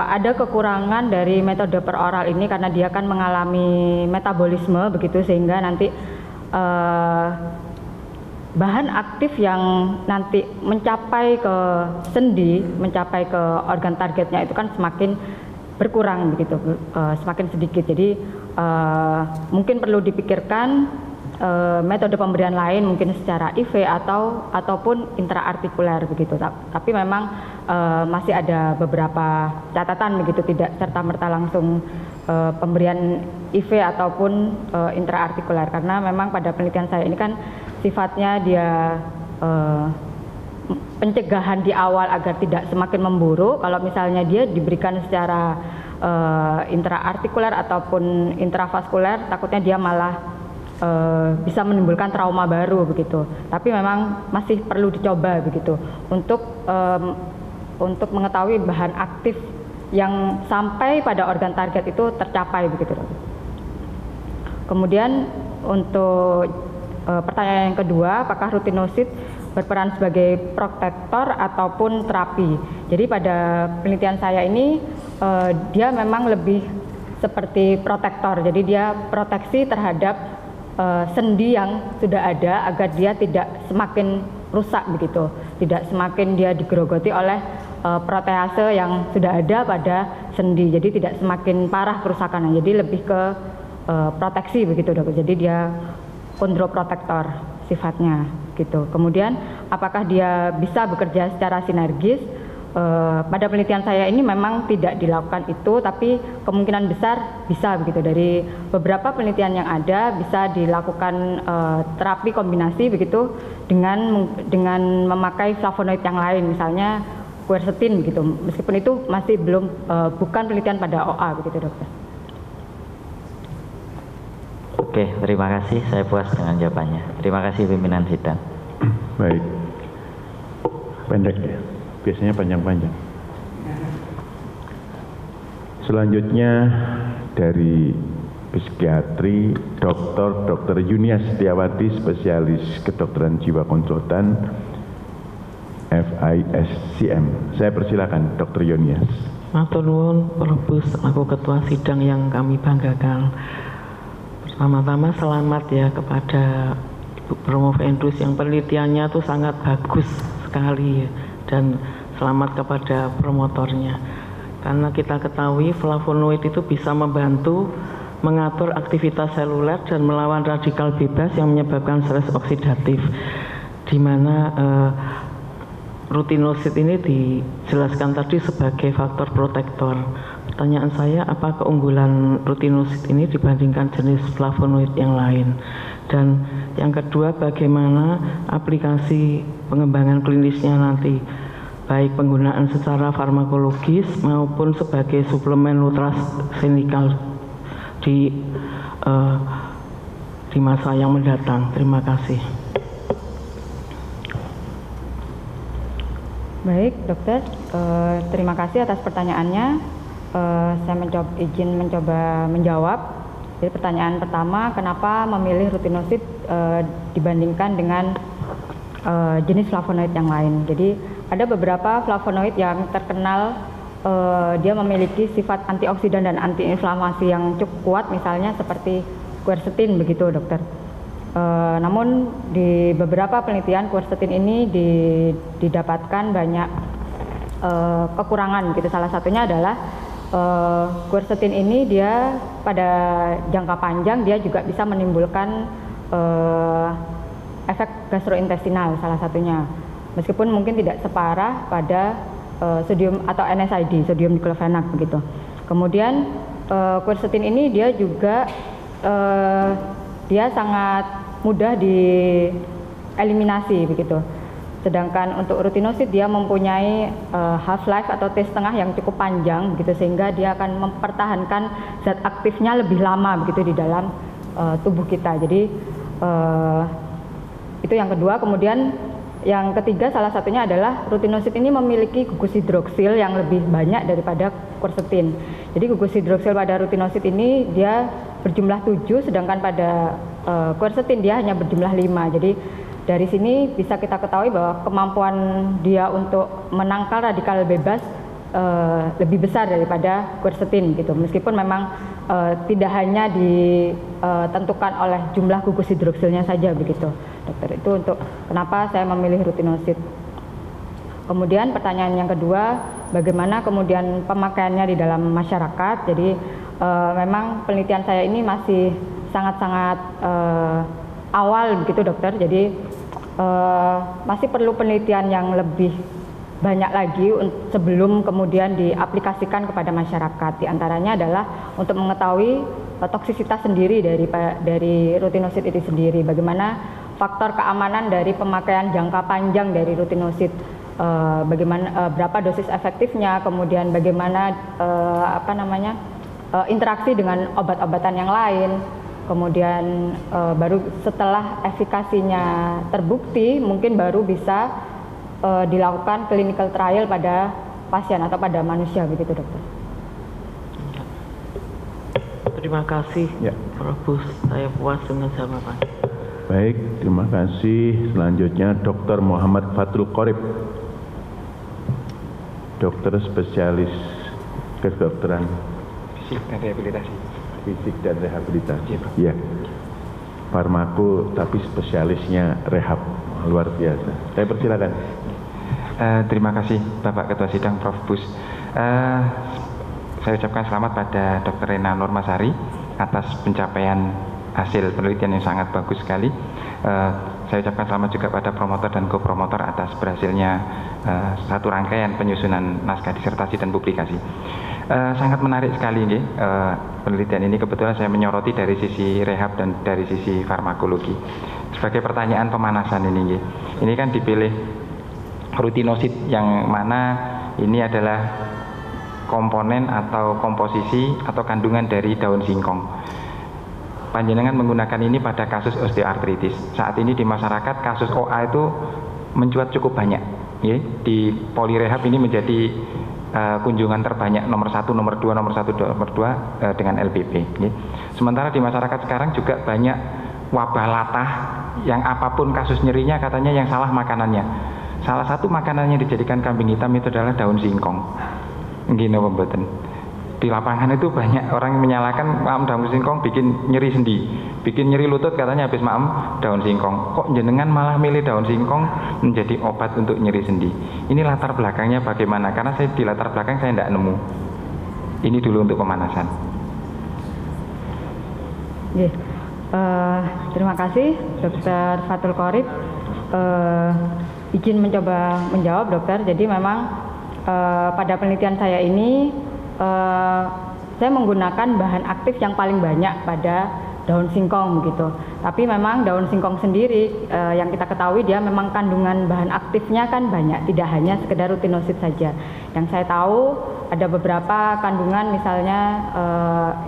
ada kekurangan dari metode peroral ini karena dia kan mengalami metabolisme begitu, sehingga nanti bahan aktif yang nanti mencapai ke sendi, mencapai ke organ targetnya itu kan semakin berkurang begitu, semakin sedikit. Jadi mungkin perlu dipikirkan metode pemberian lain, mungkin secara IV ataupun intraartikuler begitu. Tapi memang masih ada beberapa catatan begitu, tidak serta-merta langsung pemberian IV ataupun intraartikuler, karena memang pada penelitian saya ini kan sifatnya dia pencegahan di awal agar tidak semakin memburuk. Kalau misalnya dia diberikan secara intraartikuler ataupun intravaskuler, takutnya dia malah bisa menimbulkan trauma baru begitu. Tapi memang masih perlu dicoba begitu untuk mengetahui bahan aktif yang sampai pada organ target itu tercapai begitu. Kemudian untuk pertanyaan yang kedua, apakah rutinosit berperan sebagai protektor ataupun terapi? Jadi pada penelitian saya ini dia memang lebih seperti protektor. Jadi dia proteksi terhadap sendi yang sudah ada agar dia tidak semakin rusak begitu, tidak semakin dia digerogoti oleh protease yang sudah ada pada sendi. Jadi tidak semakin parah kerusakannya. Jadi lebih ke proteksi begitu dokter. Jadi dia kondroprotektor sifatnya gitu. Kemudian apakah dia bisa bekerja secara sinergis? Pada penelitian saya ini memang tidak dilakukan itu, tapi kemungkinan besar bisa begitu. Dari beberapa penelitian yang ada bisa dilakukan terapi kombinasi begitu dengan memakai flavonoid yang lain, misalnya quercetin begitu. Meskipun itu masih bukan penelitian pada OA begitu dokter. Oke, terima kasih. Saya puas dengan jawabannya. Terima kasih pimpinan sidang. Baik. Pendek ya. Biasanya panjang-panjang. Selanjutnya dari psikiatri Dr. Yunia Setiawati, spesialis kedokteran jiwa konsultan FISCM. Saya persilakan Dr. Yunia. Matur nuwun Profus, aku ketua sidang yang kami banggakan. Pertama-tama selamat ya kepada Ibu Promovendus yang penelitiannya tuh sangat bagus sekali ya. Dan selamat kepada promotornya, karena kita ketahui flavonoid itu bisa membantu mengatur aktivitas seluler dan melawan radikal bebas yang menyebabkan stres oksidatif, di mana rutinosid ini dijelaskan tadi sebagai faktor protektor. Pertanyaan saya, apa keunggulan rutinosid ini dibandingkan jenis flavonoid yang lain? Dan yang kedua, bagaimana aplikasi pengembangan klinisnya nanti, baik penggunaan secara farmakologis maupun sebagai suplemen nutrasenikal di masa yang mendatang. Terima kasih. Baik dokter, terima kasih atas pertanyaannya. Saya izin mencoba menjawab. Jadi pertanyaan pertama, kenapa memilih rutinosid dibandingkan dengan jenis flavonoid yang lain? Jadi ada beberapa flavonoid yang terkenal dia memiliki sifat antioksidan dan antiinflamasi yang cukup kuat, misalnya seperti quercetin begitu dokter. Namun di beberapa penelitian quercetin ini didapatkan banyak kekurangan gitu. Salah satunya adalah quercetin ini dia pada jangka panjang dia juga bisa menimbulkan efek gastrointestinal salah satunya, meskipun mungkin tidak separah pada sodium atau NSAID, sodium diclofenac begitu. Kemudian quercetin ini dia juga dia sangat mudah dieliminasi begitu. Sedangkan untuk rutinosid dia mempunyai half life atau T setengah yang cukup panjang begitu, sehingga dia akan mempertahankan zat aktifnya lebih lama begitu di dalam tubuh kita. Jadi itu yang kedua. Kemudian yang ketiga, salah satunya adalah rutinosid ini memiliki gugus hidroksil yang lebih banyak daripada quercetin. Jadi gugus hidroksil pada rutinosid ini dia berjumlah 7, sedangkan pada quercetin dia hanya berjumlah 5. Jadi dari sini bisa kita ketahui bahwa kemampuan dia untuk menangkal radikal bebas lebih besar daripada quercetin gitu. Meskipun memang tidak hanya ditentukan oleh jumlah gugus hidroksilnya saja begitu, dokter. Itu untuk kenapa saya memilih rutinosid. Kemudian pertanyaan yang kedua, bagaimana kemudian pemakaiannya di dalam masyarakat. Jadi memang penelitian saya ini masih sangat-sangat awal begitu, dokter. Jadi masih perlu penelitian yang lebih banyak lagi sebelum kemudian diaplikasikan kepada masyarakat. Di antaranya adalah untuk mengetahui toksisitas sendiri dari rutinosid itu sendiri. Bagaimana faktor keamanan dari pemakaian jangka panjang dari rutinosid. Bagaimana berapa dosis efektifnya, kemudian bagaimana interaksi dengan obat-obatan yang lain, kemudian baru setelah efikasinya terbukti mungkin baru bisa dilakukan clinical trial pada pasien atau pada manusia begitu, dokter. Terima kasih, ya. Prof. Bus. Saya puas dengan jawaban. Baik, terima kasih. Selanjutnya Dr. Muhammad Fathul Qorib, dokter spesialis kedokteran fisik dan rehabilitasi. Fisik dan rehabilitasi. Ya. Farmako tapi spesialisnya rehab. Luar biasa. Saya persilakan. Terima kasih Bapak Ketua Sidang Prof. Bus. Saya ucapkan selamat pada Dr. Rena Nurmasari atas pencapaian hasil penelitian yang sangat bagus sekali. Saya ucapkan selamat juga pada promotor dan co-promotor atas berhasilnya satu rangkaian penyusunan naskah disertasi dan publikasi. Sangat menarik sekali nih, penelitian ini. Kebetulan saya menyoroti dari sisi rehab dan dari sisi farmakologi. Sebagai pertanyaan pemanasan ini kan dipilih rutinosid yang mana ini adalah komponen atau komposisi atau kandungan dari daun singkong. Panjenengan menggunakan ini pada kasus osteoartritis. Saat ini di masyarakat kasus OA itu mencuat cukup banyak. Ya. Di polirehab ini menjadi kunjungan terbanyak nomor 1, nomor 2, nomor 1, nomor 2 dengan LPP. Ya. Sementara di masyarakat sekarang juga banyak wabah latah yang apapun kasus nyerinya katanya yang salah makanannya. Salah satu makanan yang dijadikan kambing hitam itu adalah daun singkong. Gini pembuatan. Di lapangan itu banyak orang yang menyalahkan daun singkong bikin nyeri sendi, bikin nyeri lutut katanya habis daun singkong. Kok jenengan malah milih daun singkong menjadi obat untuk nyeri sendi? Ini latar belakangnya bagaimana? Karena saya di latar belakang saya tidak nemu. Ini dulu untuk pemanasan. Terima kasih Dr. Fathul Qorib. Izin mencoba menjawab, dokter. Jadi memang pada penelitian saya ini saya menggunakan bahan aktif yang paling banyak pada daun singkong begitu. Tapi memang daun singkong sendiri yang kita ketahui dia memang kandungan bahan aktifnya kan banyak, tidak hanya sekedar rutinosid saja. Yang saya tahu ada beberapa kandungan misalnya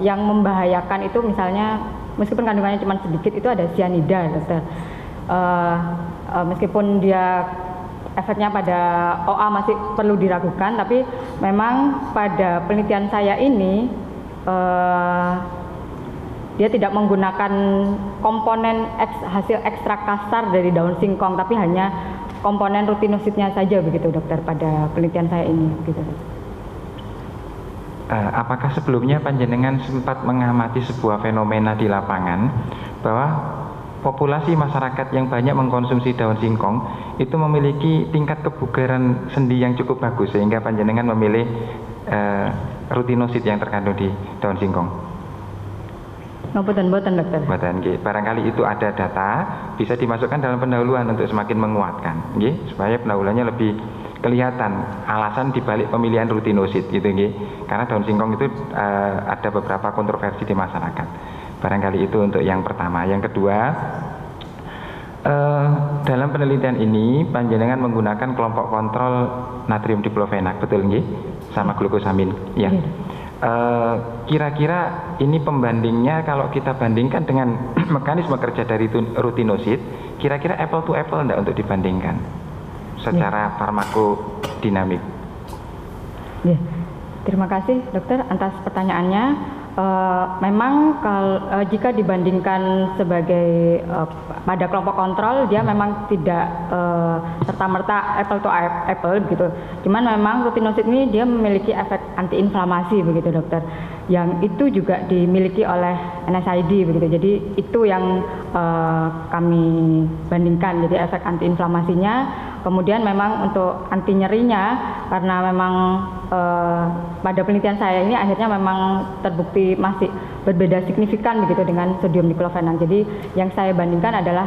yang membahayakan itu, misalnya meskipun kandungannya cuma sedikit itu ada cyanida, dokter. Meskipun dia efeknya pada OA masih perlu diragukan, tapi memang pada penelitian saya ini dia tidak menggunakan komponen hasil ekstrak kasar dari daun singkong, tapi hanya komponen rutinosidnya saja begitu, dokter, pada penelitian saya ini gitu. Apakah sebelumnya panjenengan sempat mengamati sebuah fenomena di lapangan bahwa populasi masyarakat yang banyak mengkonsumsi daun singkong itu memiliki tingkat kebugaran sendi yang cukup bagus sehingga panjenengan memilih rutinosid yang terkandung di daun singkong? Boten, dokter. Barangkali itu ada data bisa dimasukkan dalam pendahuluan untuk semakin menguatkan, supaya pendahuluannya lebih kelihatan alasan dibalik pemilihan rutinosid gitu, karena daun singkong itu ada beberapa kontroversi di masyarakat. Barangkali itu untuk yang pertama. Yang kedua, dalam penelitian ini panjenengan menggunakan kelompok kontrol natrium diklofenak, betul nggih? Sama glukosamin. Ya. Kira-kira ini pembandingnya kalau kita bandingkan dengan mekanisme kerja dari rutinosid, kira-kira apple to apple enggak untuk dibandingkan secara farmakodinamik? Ya. Terima kasih, dokter, atas pertanyaannya. memang jika dibandingkan sebagai pada kelompok kontrol, dia memang tidak serta-merta apple to apple begitu. Cuman memang rutinosid ini dia memiliki efek antiinflamasi begitu dokter, yang itu juga dimiliki oleh NSAID begitu. Jadi itu yang kami bandingkan. Jadi efek antiinflamasinya. Kemudian memang untuk anti nyerinya, karena memang pada penelitian saya ini akhirnya memang terbukti masih berbeda signifikan begitu dengan sodium diklofenak. Jadi yang saya bandingkan adalah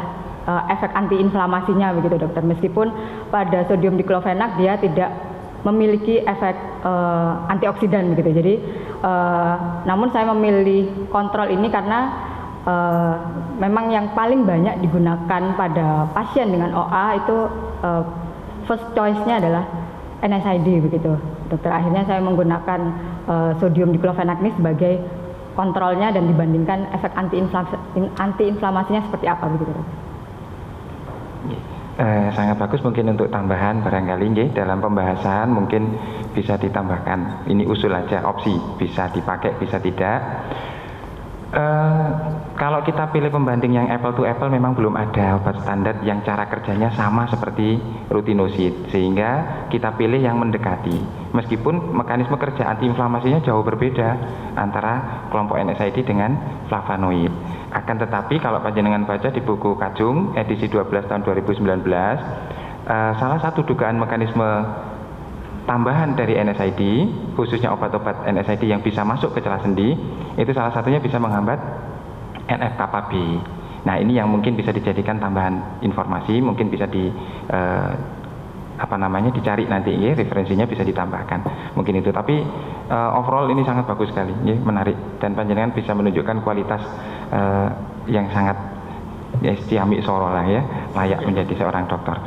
efek antiinflamasinya begitu dokter. Meskipun pada sodium diklofenak dia tidak memiliki efek antioksidan begitu. Jadi namun saya memilih kontrol ini karena memang yang paling banyak digunakan pada pasien dengan OA itu first choice-nya adalah NSAID begitu dokter. Akhirnya saya menggunakan sodium diklofenak ini sebagai kontrolnya dan dibandingkan efek antiinflamasinya seperti apa begitu dokter. Sangat bagus. Mungkin untuk tambahan barangkali nggih, dalam pembahasan mungkin bisa ditambahkan, ini usul aja, opsi, bisa dipakai bisa tidak. Kalau kita pilih pembanding yang apple to apple, memang belum ada obat standar yang cara kerjanya sama seperti rutinosid, sehingga kita pilih yang mendekati. Meskipun mekanisme kerja antiinflamasinya jauh berbeda antara kelompok NSAID dengan flavonoid. Akan tetapi kalau panjenengan baca di buku Kajung edisi 12 tahun 2019, salah satu dugaan mekanisme tambahan dari NSAID, khususnya obat-obat NSAID yang bisa masuk ke celah sendi, itu salah satunya bisa menghambat NF-kappa B. Nah, ini yang mungkin bisa dijadikan tambahan informasi, mungkin bisa dicari nanti ya, referensinya bisa ditambahkan. Mungkin itu, tapi overall ini sangat bagus sekali, ya, menarik, dan panjenengan bisa menunjukkan kualitas yang sangat ciamik soro lah ya, layak menjadi seorang dokter.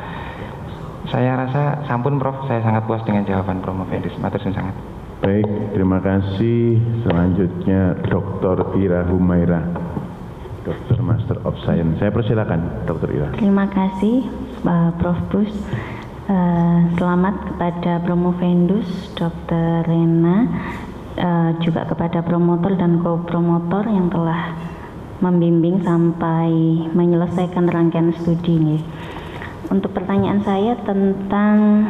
Saya rasa sampun Prof, saya sangat puas dengan jawaban Promovendus. Matur suwun sangat. Baik, terima kasih. Selanjutnya Dr. Ira Humaira, Dr. Master of Science. Saya persilakan Dr. Ira. Terima kasih Prof. Bus. Selamat kepada Promovendus, Dr. Rena, juga kepada promotor dan co-promotor yang telah membimbing sampai menyelesaikan rangkaian studi ini. Untuk pertanyaan saya tentang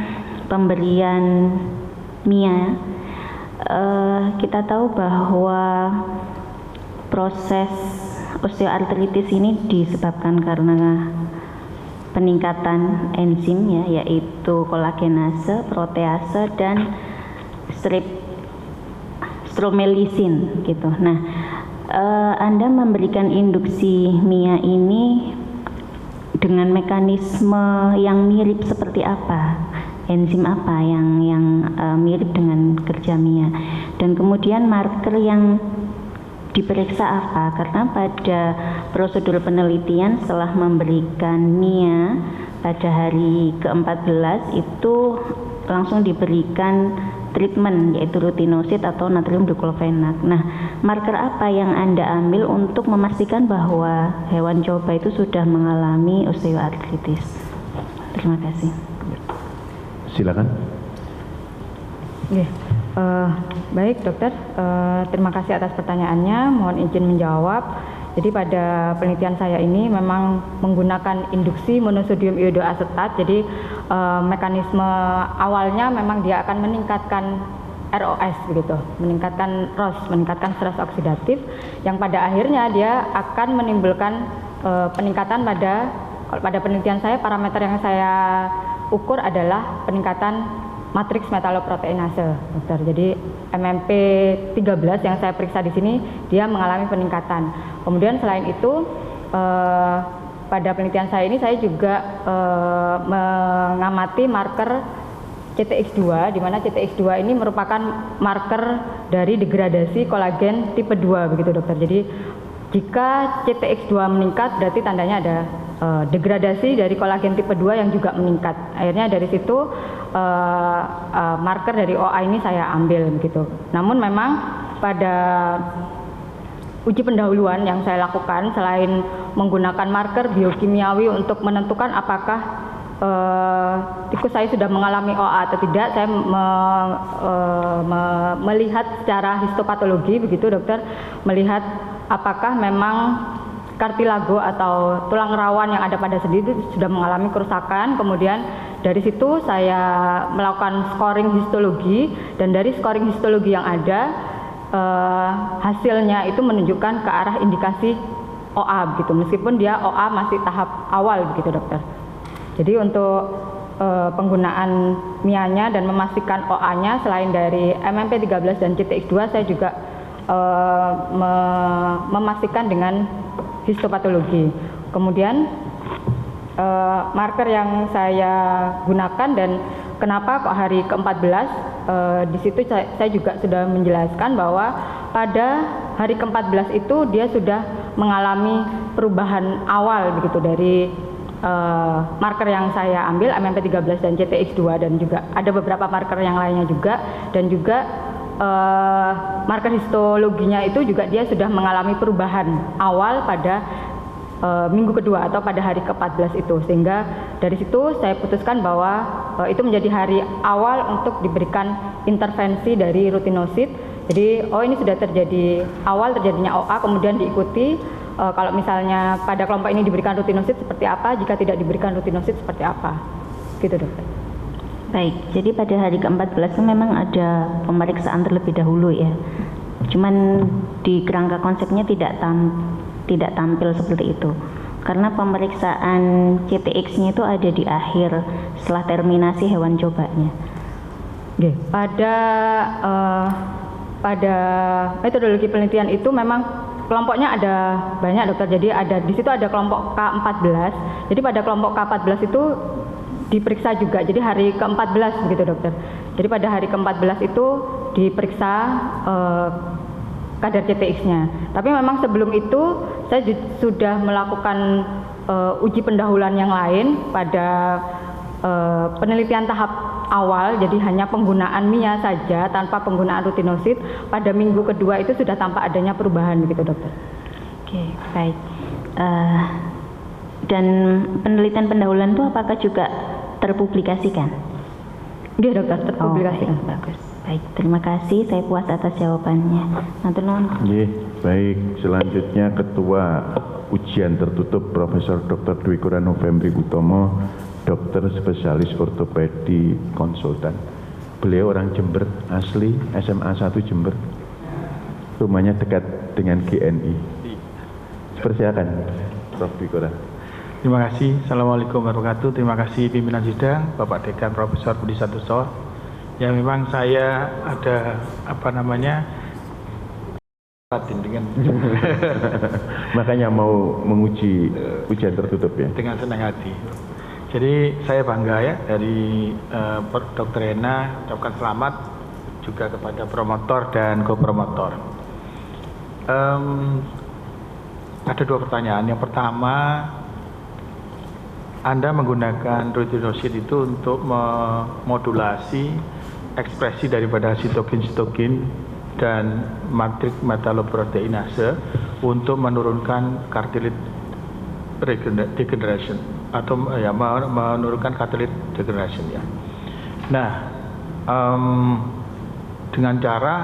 pemberian MIA, kita tahu bahwa proses osteoartritis ini disebabkan karena peningkatan enzim ya, yaitu kolagenase, protease, dan stromycin gitu. Nah, Anda memberikan induksi MIA ini dengan mekanisme yang mirip seperti apa? Enzim apa yang mirip dengan kerja MIA? Dan kemudian marker yang diperiksa apa? Karena pada prosedur penelitian setelah memberikan MIA pada hari ke-14 itu langsung diberikan treatment, yaitu rutinosid atau natrium diklofenak. Nah, marker apa yang Anda ambil untuk memastikan bahwa hewan coba itu sudah mengalami osteoartritis? Terima kasih. Silakan. Baik dokter, terima kasih atas pertanyaannya. Mohon izin menjawab. Jadi pada penelitian saya ini memang menggunakan induksi monosodium iodoasetat. Jadi mekanisme awalnya memang dia akan meningkatkan ROS begitu, meningkatkan ROS, meningkatkan stres oksidatif, yang pada akhirnya dia akan menimbulkan peningkatan pada penelitian saya. Parameter yang saya ukur adalah peningkatan matriks metaloproteinase, dokter. Jadi MMP 13 yang saya periksa di sini dia mengalami peningkatan. Kemudian selain itu pada penelitian saya ini saya juga mengamati marker CTX2, di mana CTX2 ini merupakan marker dari degradasi kolagen tipe 2 begitu dokter. Jadi jika CTX2 meningkat berarti tandanya ada degradasi dari kolagen tipe 2 yang juga meningkat. Akhirnya dari situ marker dari OA ini saya ambil begitu. Namun memang pada uji pendahuluan yang saya lakukan, selain menggunakan marker biokimiawi untuk menentukan apakah tikus saya sudah mengalami OA atau tidak. Saya melihat secara histopatologi begitu dokter, melihat apakah memang kartilago atau tulang rawan yang ada pada sendi itu sudah mengalami kerusakan. Kemudian dari situ saya melakukan scoring histologi, dan dari scoring histologi yang ada hasilnya itu menunjukkan ke arah indikasi OA begitu, meskipun dia OA masih tahap awal begitu dokter. Jadi untuk penggunaan MIA-nya dan memastikan OA-nya selain dari MMP13 dan CTX2, saya juga memastikan dengan histopatologi. Kemudian marker yang saya gunakan dan kenapa kok hari ke-14, di situ saya juga sudah menjelaskan bahwa pada hari ke-14 itu dia sudah mengalami perubahan awal begitu dari marker yang saya ambil MMP13 dan CTX2, dan juga ada beberapa marker yang lainnya juga, dan juga marker histologinya itu juga dia sudah mengalami perubahan awal pada minggu kedua atau pada hari ke-14 itu, sehingga dari situ saya putuskan bahwa itu menjadi hari awal untuk diberikan intervensi dari rutinosid. Jadi ini sudah terjadi awal terjadinya OA, kemudian diikuti kalau misalnya pada kelompok ini diberikan rutinosid seperti apa, jika tidak diberikan rutinosid seperti apa, gitu dokter. Baik, jadi pada hari ke-14 memang ada pemeriksaan terlebih dahulu ya. Cuman di kerangka konsepnya tidak tampil seperti itu. Karena pemeriksaan CTX-nya itu ada di akhir setelah terminasi hewan cobanya. Oke, pada metodologi penelitian itu memang kelompoknya ada banyak dokter. Jadi di situ ada kelompok K14. Jadi pada kelompok K14 itu diperiksa juga. Jadi hari ke-14 begitu dokter. Jadi pada hari ke-14 itu diperiksa kadar CTX-nya. Tapi memang sebelum itu saya sudah melakukan uji pendahuluan yang lain pada penelitian tahap awal, jadi hanya penggunaan MIA saja tanpa penggunaan rutinosid. Pada minggu kedua itu sudah tampak adanya perubahan begitu dokter. Oke, baik. Dan penelitian pendahuluan itu apakah juga terpublikasikan? Iya dokter, terpublikasikan. Bagus. Baik, terima kasih. Saya puas atas jawabannya. Nanti baik. Selanjutnya Ketua Ujian Tertutup Profesor Dr. Dwi Kora Novembri Utomo, dokter spesialis ortopedi konsultan. Beliau orang Jember asli, SMA 1 Jember. Rumahnya dekat dengan GNI. Persilakan Prof. Dwi Kora. Terima kasih. Assalamualaikum warahmatullahi wabarakatuh. Terima kasih pimpinan sidang, Bapak Dekan Profesor Budi Santoso. Ya memang saya ada dengan makanya mau menguji ujian tertutup ya. Dengan senang hati. Jadi saya bangga ya dari Dr. Rena, ucapkan selamat juga kepada promotor dan co-promotor. Ada dua pertanyaan. Yang pertama, Anda menggunakan rutinosid itu untuk memodulasi ekspresi daripada sitokin dan matrik metaloproteinase untuk menurunkan cartilage degeneration atau ya menurunkan cartilage degeneration ya. Nah, dengan cara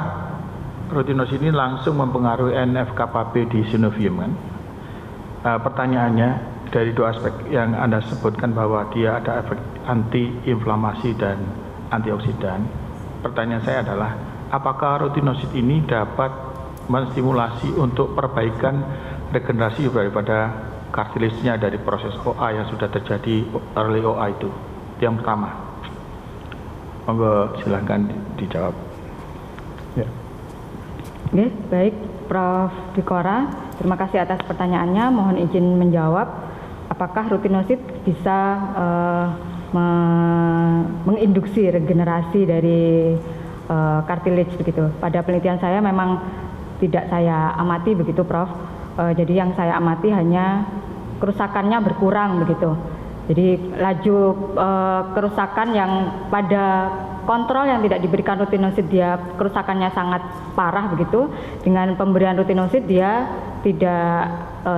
rutinosid ini langsung mempengaruhi NF-kappa B di synovium kan. Pertanyaannya dari dua aspek yang Anda sebutkan bahwa dia ada efek anti-inflamasi dan antioksidan. Pertanyaan saya adalah, apakah rutinosid ini dapat menstimulasi untuk perbaikan regenerasi daripada kartilisnya dari proses OA yang sudah terjadi early OA itu? Yang pertama. Monggo silahkan dijawab. Ya. Oke, baik Prof. Dwi Kora, terima kasih atas pertanyaannya. Mohon izin menjawab. Apakah rutinosid bisa menginduksi regenerasi dari cartilage begitu? Pada penelitian saya memang tidak saya amati begitu Prof. Jadi yang saya amati hanya kerusakannya berkurang begitu. Jadi laju kerusakan yang pada kontrol yang tidak diberikan rutinosid dia kerusakannya sangat parah begitu. Dengan pemberian rutinosid dia tidak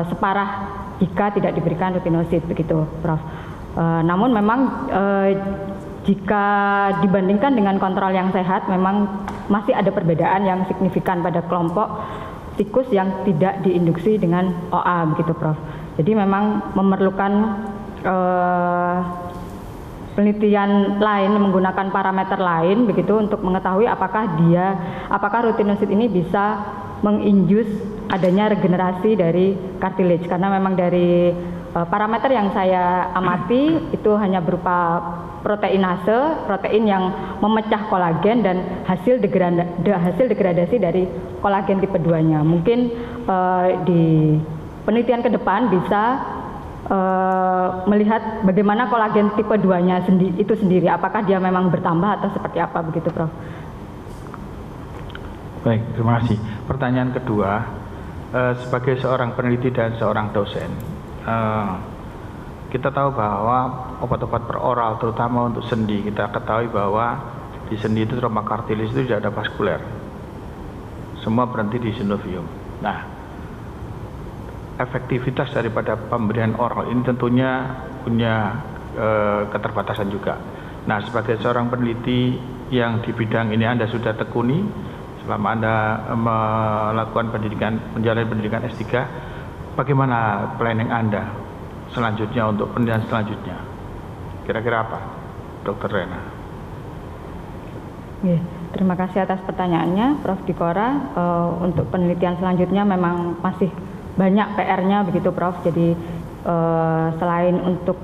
separah jika tidak diberikan rutinosid begitu Prof. Namun memang jika dibandingkan dengan kontrol yang sehat, memang masih ada perbedaan yang signifikan pada kelompok tikus yang tidak diinduksi dengan OA, begitu Prof. Jadi memang memerlukan penelitian lain menggunakan parameter lain begitu untuk mengetahui apakah rutinosit ini bisa menginjus adanya regenerasi dari cartilage, karena memang dari parameter yang saya amati itu hanya berupa proteinase, protein yang memecah kolagen dan hasil degradasi dari kolagen tipe 2-nya. Mungkin di penelitian ke depan bisa melihat bagaimana kolagen tipe 2-nya itu sendiri, apakah dia memang bertambah atau seperti apa, begitu Prof. Baik, terima kasih. Pertanyaan kedua, sebagai seorang peneliti dan seorang dosen, kita tahu bahwa obat-obat peroral terutama untuk sendi, kita ketahui bahwa di sendi itu trauma cartilage itu tidak ada vaskuler, semua berhenti di synovium. Nah, efektivitas daripada pemberian oral ini tentunya punya keterbatasan juga. Nah, sebagai seorang peneliti yang di bidang ini Anda sudah tekuni selama Anda melakukan menjalani pendidikan S3, bagaimana planning Anda selanjutnya untuk penelitian selanjutnya? Kira-kira apa, Dr. Rena? Terima kasih atas pertanyaannya, Prof. Dikora. Untuk penelitian selanjutnya memang masih banyak PR-nya, begitu Prof. Jadi selain untuk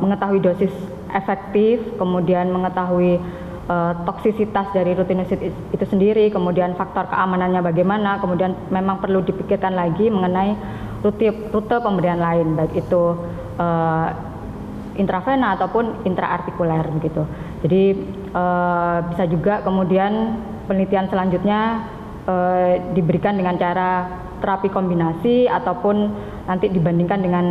mengetahui dosis efektif, kemudian mengetahui toksisitas dari rutinosit itu sendiri, kemudian faktor keamanannya bagaimana, kemudian memang perlu dipikirkan lagi mengenai rute pemberian lain, baik itu intravena ataupun intraartikuler, begitu. Jadi bisa juga kemudian penelitian selanjutnya diberikan dengan cara terapi kombinasi ataupun nanti dibandingkan dengan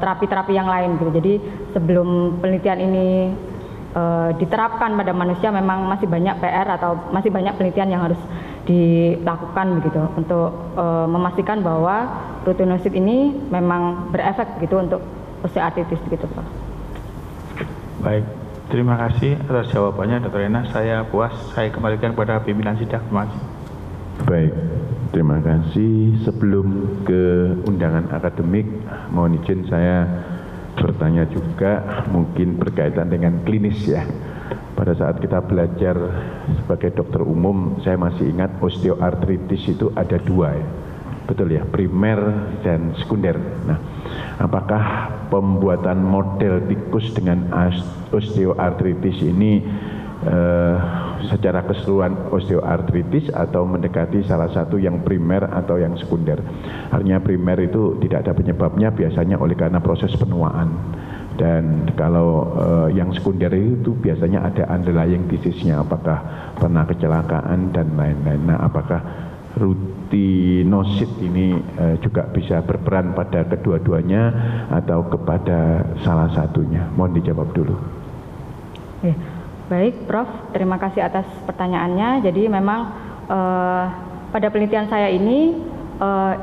terapi-terapi yang lain, gitu. Jadi sebelum penelitian ini diterapkan pada manusia, memang masih banyak PR atau masih banyak penelitian yang harus dilakukan, begitu, untuk memastikan bahwa rutinosit ini memang berefek, gitu, untuk osteoartritis, begitu Pak. Baik, terima kasih atas jawabannya Dr. Rena. Saya puas, saya kembalikan kepada pimpinan sidang. Terima kasih. Baik, terima kasih. Sebelum ke undangan akademik, mohon izin saya bertanya juga, mungkin berkaitan dengan klinis ya. Pada saat kita belajar sebagai dokter umum, saya masih ingat osteoartritis itu ada dua ya. Betul ya, primer dan sekunder. Nah, apakah pembuatan model tikus dengan osteoartritis ini secara keseluruhan osteoartritis atau mendekati salah satu yang primer atau yang sekunder? Artinya primer itu tidak ada penyebabnya, biasanya oleh karena proses penuaan, dan kalau yang sekunder itu biasanya ada underlying disease-nya, apakah pernah kecelakaan dan lain-lain. Nah, apakah rutinosit ini juga bisa berperan pada kedua-duanya atau kepada salah satunya? Mohon dijawab dulu. Baik, Prof. Terima kasih atas pertanyaannya. Jadi memang pada penelitian saya ini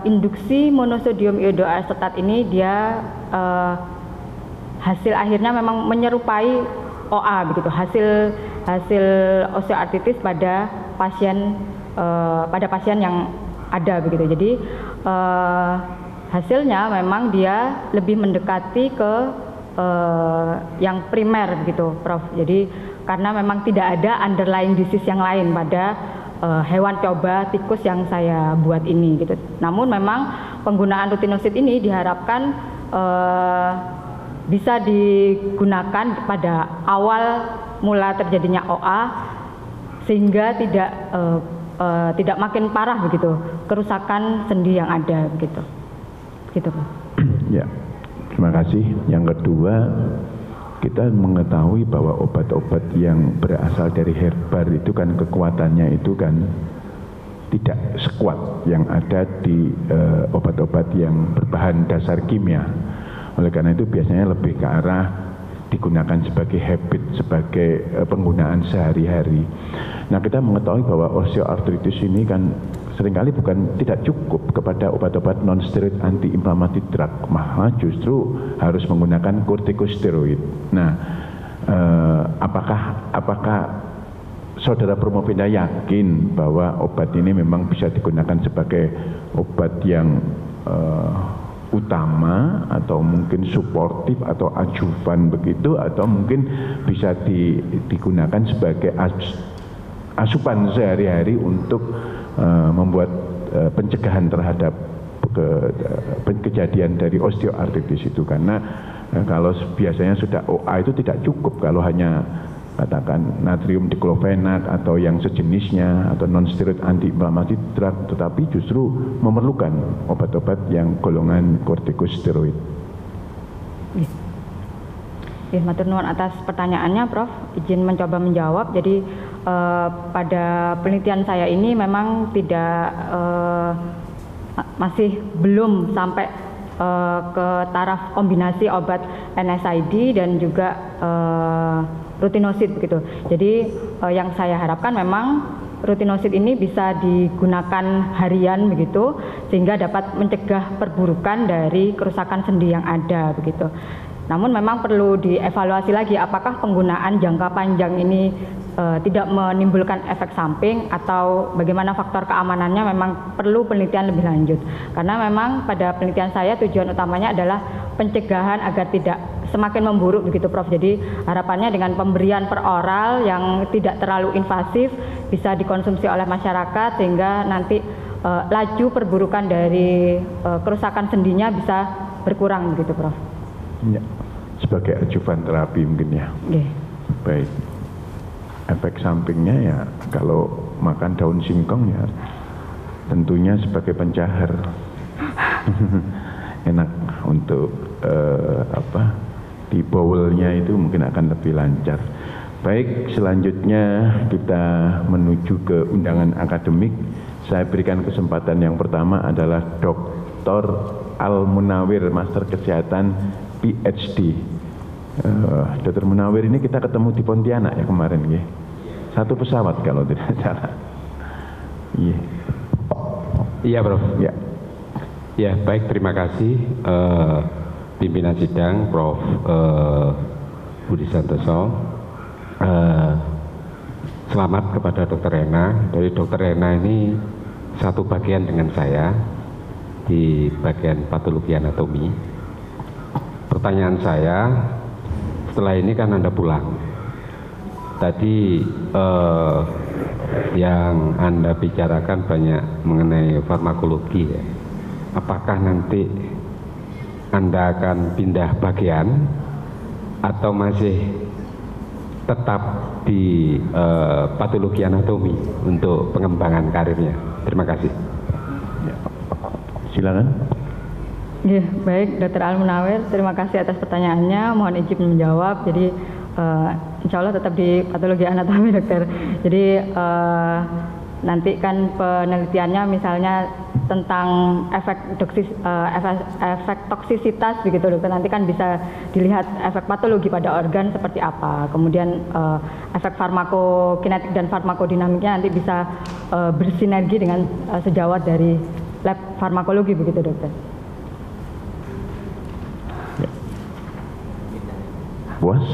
induksi monosodium iodoasetat ini dia hasil akhirnya memang menyerupai OA, begitu. Hasil osteoartritis pada pasien yang ada, begitu. Jadi hasilnya memang dia lebih mendekati ke yang primer, begitu Prof. Jadi karena memang tidak ada underlying disease yang lain pada hewan coba tikus yang saya buat ini, gitu. Namun memang penggunaan rutinosit ini diharapkan bisa digunakan pada awal mula terjadinya OA sehingga tidak makin parah, begitu, kerusakan sendi yang ada, begitu. Gitu, Pak. Ya, terima kasih. Yang kedua, kita mengetahui bahwa obat-obat yang berasal dari herbar itu kan kekuatannya itu kan tidak sekuat yang ada di obat-obat yang berbahan dasar kimia. Oleh karena itu biasanya lebih ke arah digunakan sebagai habit, sebagai penggunaan sehari-hari. Nah, kita mengetahui bahwa osteoartritis ini kan seringkali bukan tidak cukup kepada obat-obat non-steroid anti-inflamasi drug, malah justru harus menggunakan kortikosteroid. Nah, apakah Saudara Promovenda yakin bahwa obat ini memang bisa digunakan sebagai obat yang utama atau mungkin suportif atau adjuvan begitu, atau mungkin bisa digunakan sebagai asupan sehari-hari untuk membuat pencegahan terhadap kejadian dari osteoartritis itu? Karena kalau biasanya sudah OA itu tidak cukup kalau hanya katakan natrium diklofenak atau yang sejenisnya atau non-steroid anti-inflamasi drug, tetapi justru memerlukan obat-obat yang golongan kortikosteroid. Matur nuwun atas pertanyaannya, Prof. Izin mencoba menjawab. Jadi pada penelitian saya ini memang tidak masih belum sampai ke taraf kombinasi obat NSAID dan juga rutinosid begitu. Jadi yang saya harapkan memang rutinosid ini bisa digunakan harian begitu, sehingga dapat mencegah perburukan dari kerusakan sendi yang ada begitu. Namun memang perlu dievaluasi lagi apakah penggunaan jangka panjang ini tidak menimbulkan efek samping, atau bagaimana faktor keamanannya memang perlu penelitian lebih lanjut. Karena memang pada penelitian saya tujuan utamanya adalah pencegahan agar tidak semakin memburuk begitu, Prof. Jadi harapannya dengan pemberian per oral yang tidak terlalu invasif bisa dikonsumsi oleh masyarakat, sehingga nanti laju perburukan dari kerusakan sendinya bisa berkurang begitu, Prof. Ya, sebagai adjuvan terapi mungkin ya. Baik. Efek sampingnya ya kalau makan daun singkong ya tentunya sebagai pencahar. Enak untuk di bowelnya itu mungkin akan lebih lancar. Baik, selanjutnya kita menuju ke undangan akademik. Saya berikan kesempatan yang pertama adalah Dr. Al-Munawir, Master Kesehatan PhD. Dr. Munawir ini kita ketemu di Pontianak ya kemarin ya. Satu pesawat kalau tidak salah. Iya. Iya, Prof. Ya. Ya, baik, terima kasih pimpinan sidang Prof. Budi Santoso. Selamat kepada Dr. Rena. Dari Dr. Rena ini satu bagian dengan saya di bagian patologi anatomi. Pertanyaan saya, setelah ini kan Anda pulang. Tadi yang Anda bicarakan banyak mengenai farmakologi ya. Apakah nanti Anda akan pindah bagian atau masih tetap di patologi anatomi untuk pengembangan karirnya? Terima kasih. Ya. Silakan. Ya, baik, Dr. Al-Munawir, terima kasih atas pertanyaannya. Mohon izin menjawab. Jadi insya Allah tetap di patologi anatomi, dokter. Jadi nanti kan penelitiannya misalnya tentang efek toksisitas begitu, dokter. Nanti kan bisa dilihat efek patologi pada organ seperti apa. Kemudian efek farmakokinetik dan farmakodinamiknya nanti bisa bersinergi dengan sejawat dari lab farmakologi begitu, dokter. Puas?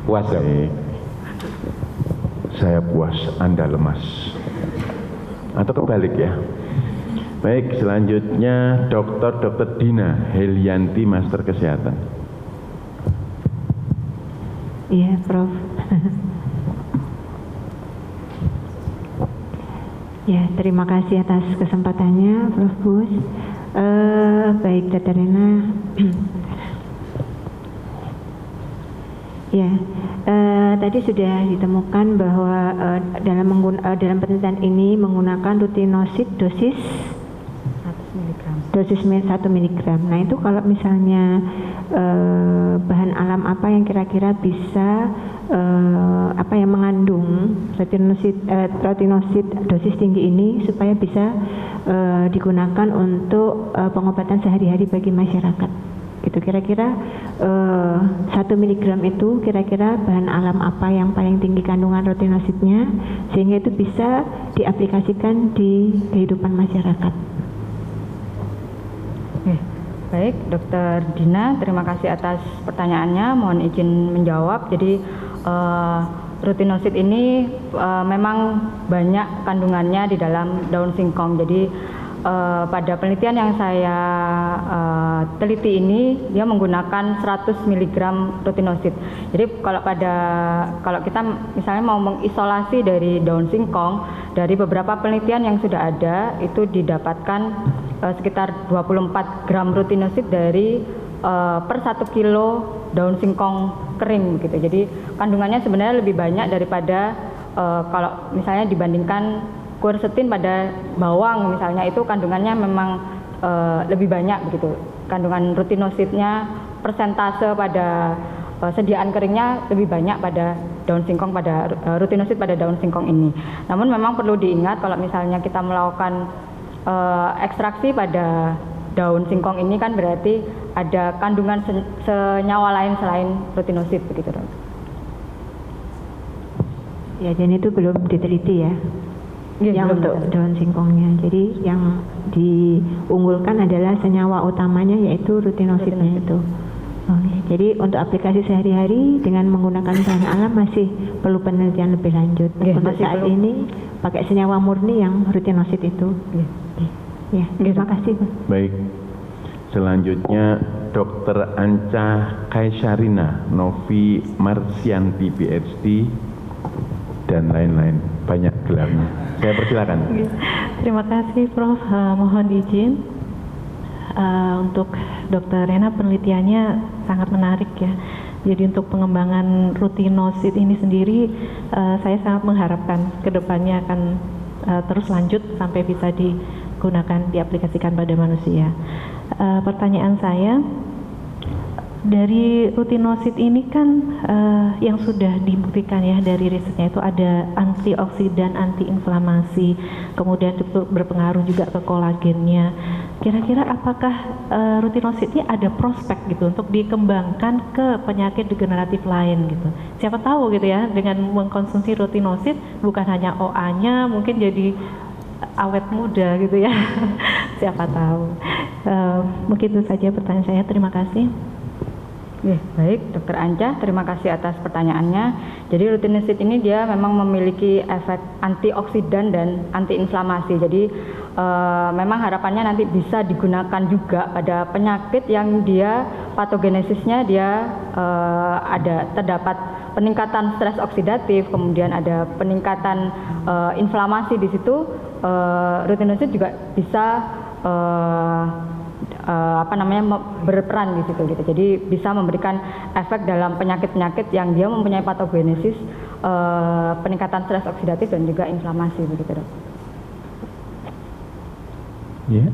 Puas ya? Saya puas, Anda lemas. Atau kebalik ya. Baik, selanjutnya Dr. Dina Helianti, Master Kesehatan. Iya, Prof. Ya, terima kasih atas kesempatannya, Prof. Bus. Baik, Dr. Rena. Ya, tadi sudah ditemukan bahwa dalam penelitian ini menggunakan rutinosid dosis 1 mg. Nah, itu kalau misalnya bahan alam apa yang kira-kira bisa mengandung rutinosid dosis tinggi ini supaya bisa digunakan untuk pengobatan sehari-hari bagi masyarakat. gitu. Kira-kira 1 miligram itu kira-kira bahan alam apa yang paling tinggi kandungan rutinositnya sehingga itu bisa diaplikasikan di kehidupan masyarakat. Baik, Dokter Dina, terima kasih atas pertanyaannya. Mohon izin menjawab. Jadi rutinosit ini memang banyak kandungannya di dalam daun singkong. Jadi pada penelitian yang saya teliti ini, dia menggunakan 100 mg rutinosit. Jadi kalau kita misalnya mau mengisolasi dari daun singkong, dari beberapa penelitian yang sudah ada itu didapatkan sekitar 24 gram rutinosit dari per 1 kilo daun singkong kering gitu. Jadi kandungannya sebenarnya lebih banyak daripada kalau misalnya dibandingkan quercetin pada bawang misalnya, itu kandungannya memang lebih banyak begitu. Kandungan rutinositnya, persentase pada sediaan keringnya lebih banyak pada daun singkong, pada rutinosit pada daun singkong ini. Namun memang perlu diingat kalau misalnya kita melakukan ekstraksi pada daun singkong ini kan berarti ada kandungan senyawa lain selain rutinosit begitu, Dok. Ya, dan itu belum diteliti ya. Yang untuk daun singkongnya. Jadi yang diunggulkan adalah senyawa utamanya yaitu rutinositnya itu. Jadi untuk aplikasi sehari-hari dengan menggunakan bahan alam masih perlu penelitian lebih lanjut. Untuk saat ini pakai senyawa murni yang rutinosit itu. Ya, terima kasih. Baik. Selanjutnya Dr. Anca Kaisarina, Novi Marsianti PhD dan lain-lain, banyak gelarnya. Saya persilakan. Terima kasih Prof. Mohon izin untuk Dr. Rena, penelitiannya sangat menarik ya. Jadi untuk pengembangan rutinosit ini sendiri saya sangat mengharapkan kedepannya akan terus lanjut sampai bisa digunakan, diaplikasikan pada manusia. Pertanyaan saya, dari rutinosit ini kan yang sudah dibuktikan ya dari risetnya itu ada antioksidan, antiinflamasi, kemudian berpengaruh juga ke kolagennya. Kira-kira apakah rutinosit ini ada prospek gitu untuk dikembangkan ke penyakit degeneratif lain gitu? Siapa tahu gitu ya, dengan mengkonsumsi rutinosit bukan hanya OA-nya mungkin jadi awet muda gitu ya. Siapa tahu. Mungkin itu saja pertanyaan saya. Terima kasih. Baik, Dokter Anca, terima kasih atas pertanyaannya. Jadi rutinosit ini dia memang memiliki efek antioksidan dan antiinflamasi. Jadi memang harapannya nanti bisa digunakan juga pada penyakit yang dia patogenesisnya dia terdapat peningkatan stres oksidatif, kemudian ada peningkatan inflamasi di situ. Rutinosit juga bisa berperan di situ gitu. Jadi bisa memberikan efek dalam penyakit-penyakit yang dia mempunyai patogenesis peningkatan stres oksidatif dan juga inflamasi begitu, Dok. Ya.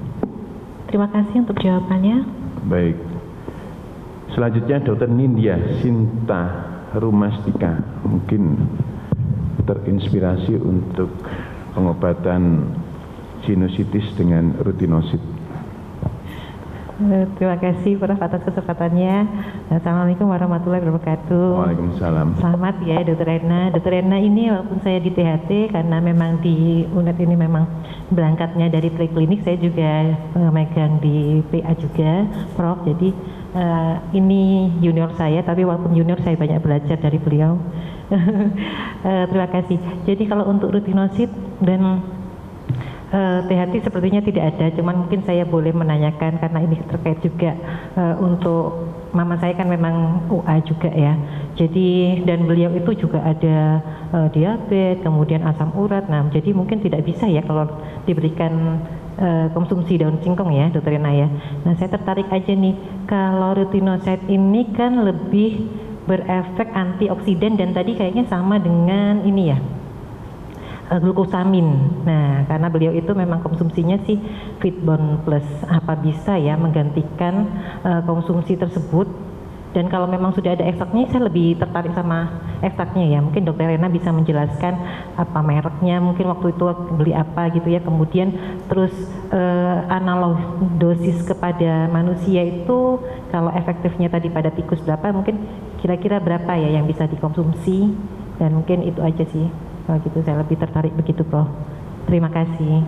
Terima kasih untuk jawabannya. Baik. Selanjutnya Dr. Nindya Sinta Rumastika, mungkin terinspirasi untuk pengobatan sinusitis dengan rutinosit. Terima kasih Prof atas kesempatannya. Assalamualaikum warahmatullahi wabarakatuh. Waalaikumsalam. Selamat ya Dr. Rena. Dr. Rena ini walaupun saya di THT karena memang di unit ini memang berangkatnya dari preklinik, saya juga memegang di PA juga, Prof. Jadi ini junior saya, tapi walaupun junior saya banyak belajar dari beliau. Terima kasih. Jadi kalau untuk rutinosit dan THT sepertinya tidak ada, cuman mungkin saya boleh menanyakan karena ini terkait juga untuk mama saya kan memang UA juga ya. Jadi dan beliau itu juga ada diabetes, kemudian asam urat. Nah, jadi mungkin tidak bisa ya kalau diberikan konsumsi daun singkong ya, Dokter Rena ya. Nah, saya tertarik aja nih kalau rutinosit ini kan lebih berefek antioksidan dan tadi kayaknya sama dengan ini ya. Glukosamin. Nah, karena beliau itu memang konsumsinya sih Fitbone Plus. Apa bisa ya menggantikan konsumsi tersebut? Dan kalau memang sudah ada ekstraknya, saya lebih tertarik sama eksaknya ya. Mungkin Dokter Rena bisa menjelaskan apa mereknya, mungkin waktu itu beli apa gitu ya. Kemudian terus analog dosis kepada manusia itu kalau efektifnya tadi pada tikus berapa, mungkin kira-kira berapa ya yang bisa dikonsumsi, dan mungkin itu aja sih. Kalau gitu saya lebih tertarik begitu, Prof. Terima kasih.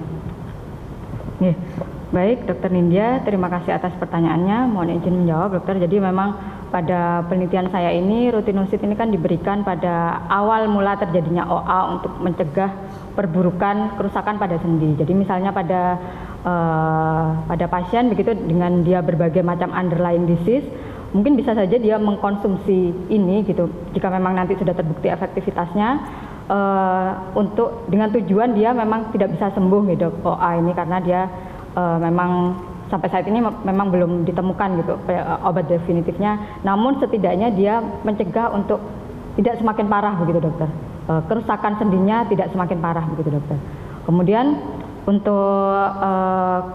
Baik, Dokter Nindya, terima kasih atas pertanyaannya. Mohon izin menjawab, Dokter. Jadi memang pada penelitian saya ini, rutinosit ini kan diberikan pada awal mula terjadinya OA untuk mencegah perburukan kerusakan pada sendi. Jadi misalnya pada pasien begitu dengan dia berbagai macam underlying disease, mungkin bisa saja dia mengkonsumsi ini gitu. Jika memang nanti sudah terbukti efektivitasnya, untuk dengan tujuan dia memang tidak bisa sembuh gitu OA ini, karena dia memang sampai saat ini memang belum ditemukan gitu obat definitifnya. Namun setidaknya dia mencegah untuk tidak semakin parah begitu, Dokter. Kerusakan sendinya tidak semakin parah begitu, Dokter. Kemudian untuk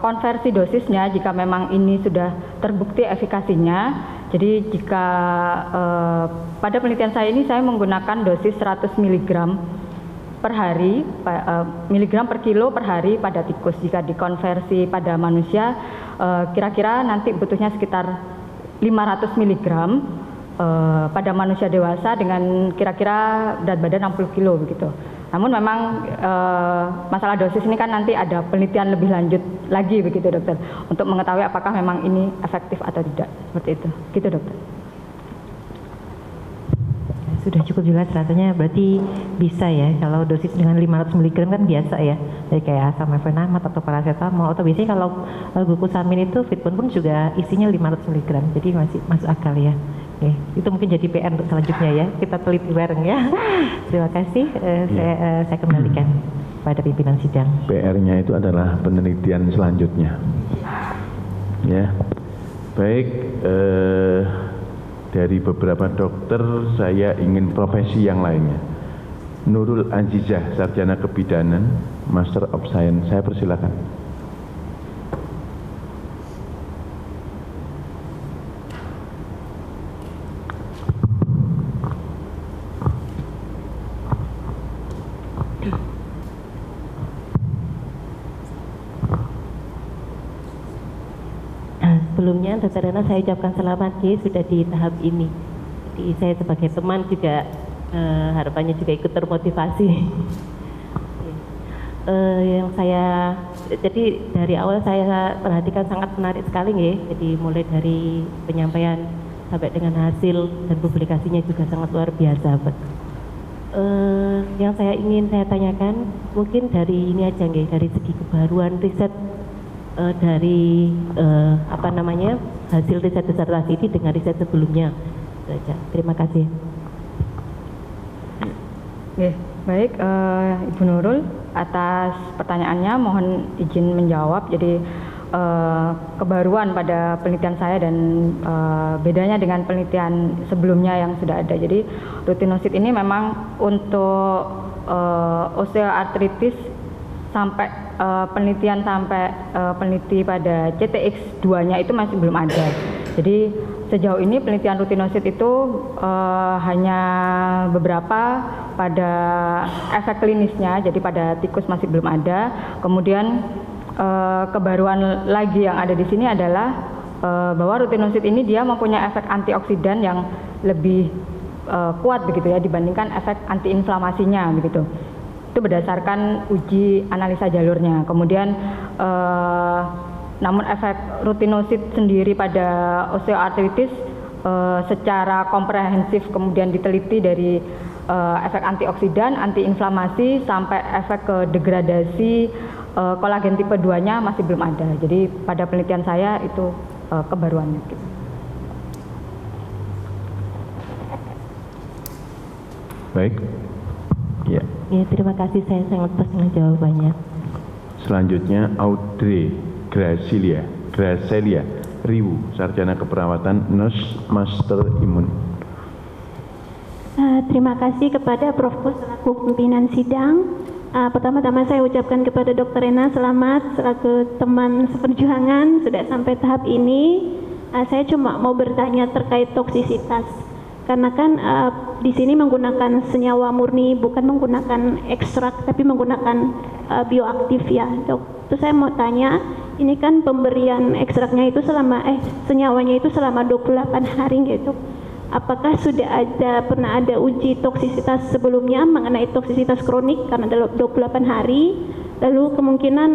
konversi dosisnya, jika memang ini sudah terbukti efikasinya, jadi jika pada penelitian saya ini saya menggunakan dosis 100 mg per hari, miligram per kilo per hari pada tikus. Jika dikonversi pada manusia, kira-kira nanti butuhnya sekitar 500 mg pada manusia dewasa dengan kira-kira berat badan 60 kilo begitu. Namun memang masalah dosis ini kan nanti ada penelitian lebih lanjut lagi begitu, Dokter, untuk mengetahui apakah memang ini efektif atau tidak, seperti itu. Gitu, Dokter. Sudah cukup jelas rasanya, berarti bisa ya kalau dosis dengan 500 mg kan biasa ya, jadi kayak asam efenamat atau paracetamol, atau biasanya kalau glukosamin itu Fitbon pun juga isinya 500 mg, jadi masih masuk akal ya. Oke, itu mungkin jadi PR untuk selanjutnya ya, kita teliti bareng ya. Terima kasih, saya kembalikan pada pimpinan sidang. PR-nya itu adalah penelitian selanjutnya. Ya, baik. Dari beberapa dokter saya ingin profesi yang lainnya. Nurul Azizah, sarjana kebidanan, Master of Science, saya persilakan. Sebelumnya, Dokter Rena, saya ucapkan selamat ya sudah di tahap ini. Jadi saya sebagai teman juga harapannya juga ikut termotivasi. Yang saya jadi dari awal saya perhatikan sangat menarik sekali ya. Jadi mulai dari penyampaian sampai dengan hasil dan publikasinya juga sangat luar biasa. Yang saya ingin saya tanyakan mungkin dari ini aja nggih, dari segi kebaruan riset dari hasil riset disertasi ini dengan riset sebelumnya. Terima kasih. Baik, Ibu Nurul, atas pertanyaannya mohon izin menjawab. Jadi kebaruan pada penelitian saya dan bedanya dengan penelitian sebelumnya yang sudah ada. Jadi rutinosit ini memang untuk osteoartritis sampai penelitian peneliti pada CTX2-nya itu masih belum ada. Jadi sejauh ini penelitian rutinosit itu hanya beberapa pada efek klinisnya, jadi pada tikus masih belum ada. Kemudian kebaruan lagi yang ada di sini adalah bahwa rutinosit ini dia mempunyai efek antioksidan yang lebih kuat begitu ya dibandingkan efek antiinflamasinya begitu. Itu berdasarkan uji analisa jalurnya. Kemudian namun efek rutinosit sendiri pada osteoartritis secara komprehensif kemudian diteliti dari efek antioksidan, antiinflamasi sampai efek ke degradasi kolagen tipe 2-nya masih belum ada. Jadi pada penelitian saya itu kebaruannya. Gitu. Baik. Ya. Ya, terima kasih, saya sangat bersenang jawabannya. Selanjutnya Audrey Gracilia Riwu, sarjana keperawatan, nurse, master imun. Terima kasih kepada Prof. selaku pimpinan sidang. Pertama-tama saya ucapkan kepada Dr. Rena selamat selaku teman seperjuangan sudah sampai tahap ini. Saya cuma mau bertanya terkait toksisitas. Karena kan di sini menggunakan senyawa murni, bukan menggunakan ekstrak, tapi menggunakan bioaktif ya, Dok. Terus saya mau tanya, ini kan pemberian ekstraknya itu senyawanya itu selama 28 hari gitu. Apakah pernah ada uji toksisitas sebelumnya mengenai toksisitas kronik karena 28 hari? Lalu kemungkinan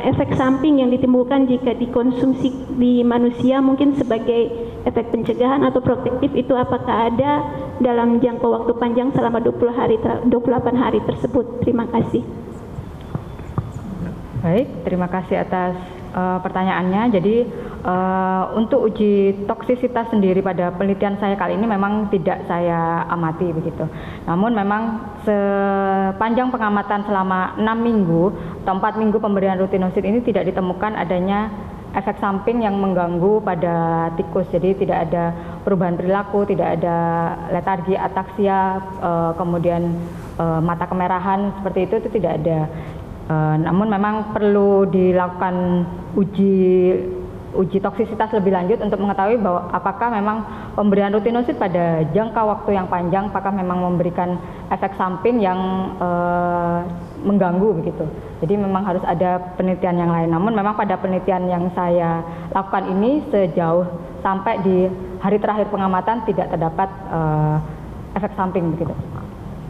efek samping yang ditimbulkan jika dikonsumsi di manusia mungkin sebagai efek pencegahan atau protektif itu apakah ada dalam jangka waktu panjang selama 28 hari tersebut? Terima kasih. Baik, terima kasih atas pertanyaannya. Jadi untuk uji toksisitas sendiri pada penelitian saya kali ini memang tidak saya amati begitu. Namun memang sepanjang pengamatan selama 6 minggu atau 4 minggu pemberian rutinosid ini tidak ditemukan adanya efek samping yang mengganggu pada tikus. Jadi tidak ada perubahan perilaku, tidak ada letargi, ataksia, kemudian mata kemerahan seperti itu tidak ada. Namun memang perlu dilakukan uji toksisitas lebih lanjut untuk mengetahui bahwa apakah memang pemberian rutinosid pada jangka waktu yang panjang apakah memang memberikan efek samping yang mengganggu begitu. Jadi memang harus ada penelitian yang lain. Namun memang pada penelitian yang saya lakukan ini sejauh sampai di hari terakhir pengamatan tidak terdapat efek samping begitu.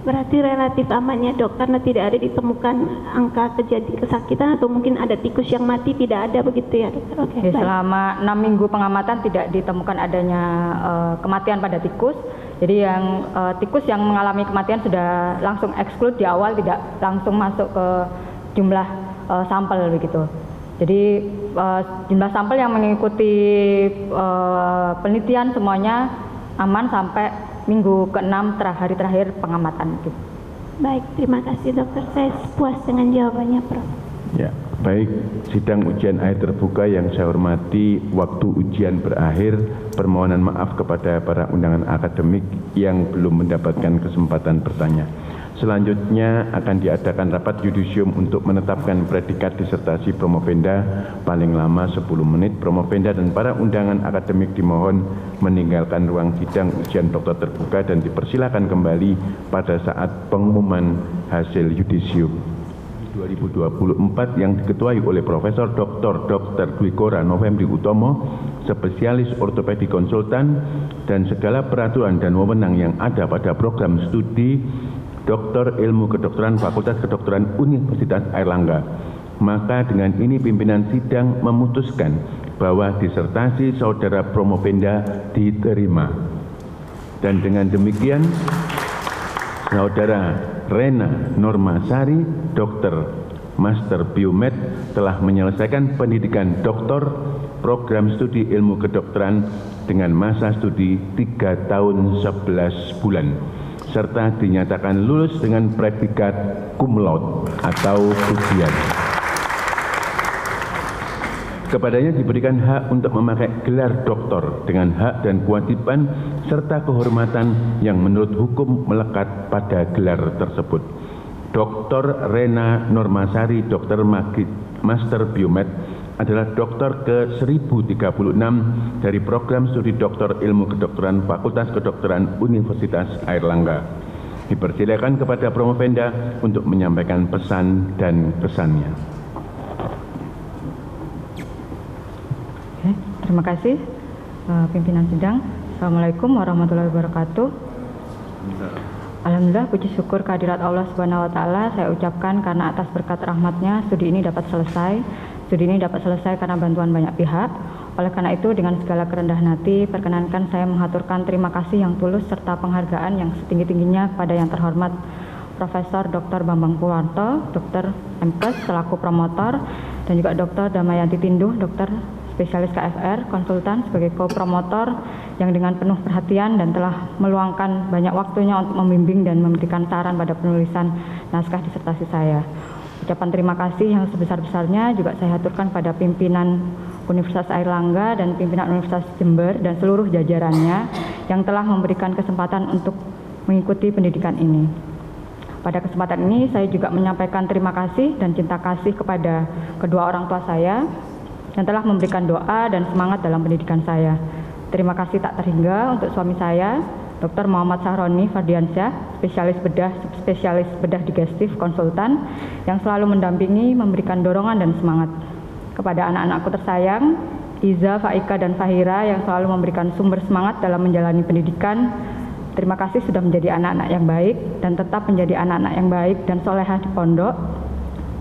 Berarti relatif amannya, Dok, karena tidak ada ditemukan angka kesakitan atau mungkin ada tikus yang mati, tidak ada begitu ya, Dokter? Oke, selama 6 minggu pengamatan tidak ditemukan adanya kematian pada tikus. Jadi yang tikus yang mengalami kematian sudah langsung exclude di awal, tidak langsung masuk ke jumlah sampel begitu. Jadi jumlah sampel yang mengikuti penelitian semuanya aman sampai minggu ke-6 hari terakhir pengamatan. Gitu. Baik, terima kasih Dokter. Saya puas dengan jawabannya, Prof. Ya, baik. Sidang ujian akhir terbuka yang saya hormati, waktu ujian berakhir. Permohonan maaf kepada para undangan akademik yang belum mendapatkan kesempatan bertanya. Selanjutnya akan diadakan rapat yudisium untuk menetapkan predikat disertasi promovenda paling lama 10 menit. Promovenda dan para undangan akademik dimohon meninggalkan ruang sidang ujian doktor terbuka dan dipersilakan kembali pada saat pengumuman hasil yudisium 2024 yang diketuai oleh Profesor Dr. Dwikora November Utomo, spesialis ortopedi konsultan, dan segala peraturan dan wewenang yang ada pada program studi Doktor Ilmu Kedokteran Fakultas Kedokteran Universitas Airlangga. Maka dengan ini pimpinan sidang memutuskan bahwa disertasi saudara Promovenda diterima. Dan dengan demikian saudara Rena Normasari, Dokter Master Biomed, telah menyelesaikan pendidikan doktor program studi ilmu kedokteran dengan masa studi 3 tahun 11 bulan. Serta dinyatakan lulus dengan predikat cum laude atau pujian. Kepadanya diberikan hak untuk memakai gelar doktor dengan hak dan kewajiban serta kehormatan yang menurut hukum melekat pada gelar tersebut. Dr. Rena Normasari, Dokter Master Biomed, adalah dokter ke-1036 dari program studi doktor ilmu kedokteran Fakultas Kedokteran Universitas Airlangga. Dipersilakan kepada Promovenda untuk menyampaikan pesan dan kesannya. Oke, terima kasih pimpinan sidang. Assalamualaikum warahmatullahi wabarakatuh. Alhamdulillah, puji syukur kehadirat Allah Subhanahu wa taala saya ucapkan karena atas berkat rahmatnya studi ini dapat selesai. Studi ini dapat selesai karena bantuan banyak pihak. Oleh karena itu, dengan segala kerendahan hati, perkenankan saya menghaturkan terima kasih yang tulus serta penghargaan yang setinggi-tingginya kepada yang terhormat Profesor Dr. Bambang Purwanto, Dr. MKes selaku promotor, dan juga Dr. Damayanti Tinduh, Dokter Spesialis KFR, konsultan sebagai co-promotor yang dengan penuh perhatian dan telah meluangkan banyak waktunya untuk membimbing dan memberikan saran pada penulisan naskah disertasi saya. Ucapan terima kasih yang sebesar-besarnya juga saya haturkan pada pimpinan Universitas Airlangga dan pimpinan Universitas Jember dan seluruh jajarannya yang telah memberikan kesempatan untuk mengikuti pendidikan ini. Pada kesempatan ini saya juga menyampaikan terima kasih dan cinta kasih kepada kedua orang tua saya yang telah memberikan doa dan semangat dalam pendidikan saya. Terima kasih tak terhingga untuk suami saya, Dr. Muhammad Sahroni Fardiansyah, spesialis bedah digestif konsultan yang selalu mendampingi, memberikan dorongan dan semangat. Kepada anak-anakku tersayang, Iza, Faika, dan Fahira yang selalu memberikan sumber semangat dalam menjalani pendidikan. Terima kasih sudah menjadi anak-anak yang baik dan tetap menjadi anak-anak yang baik dan solehah di pondok.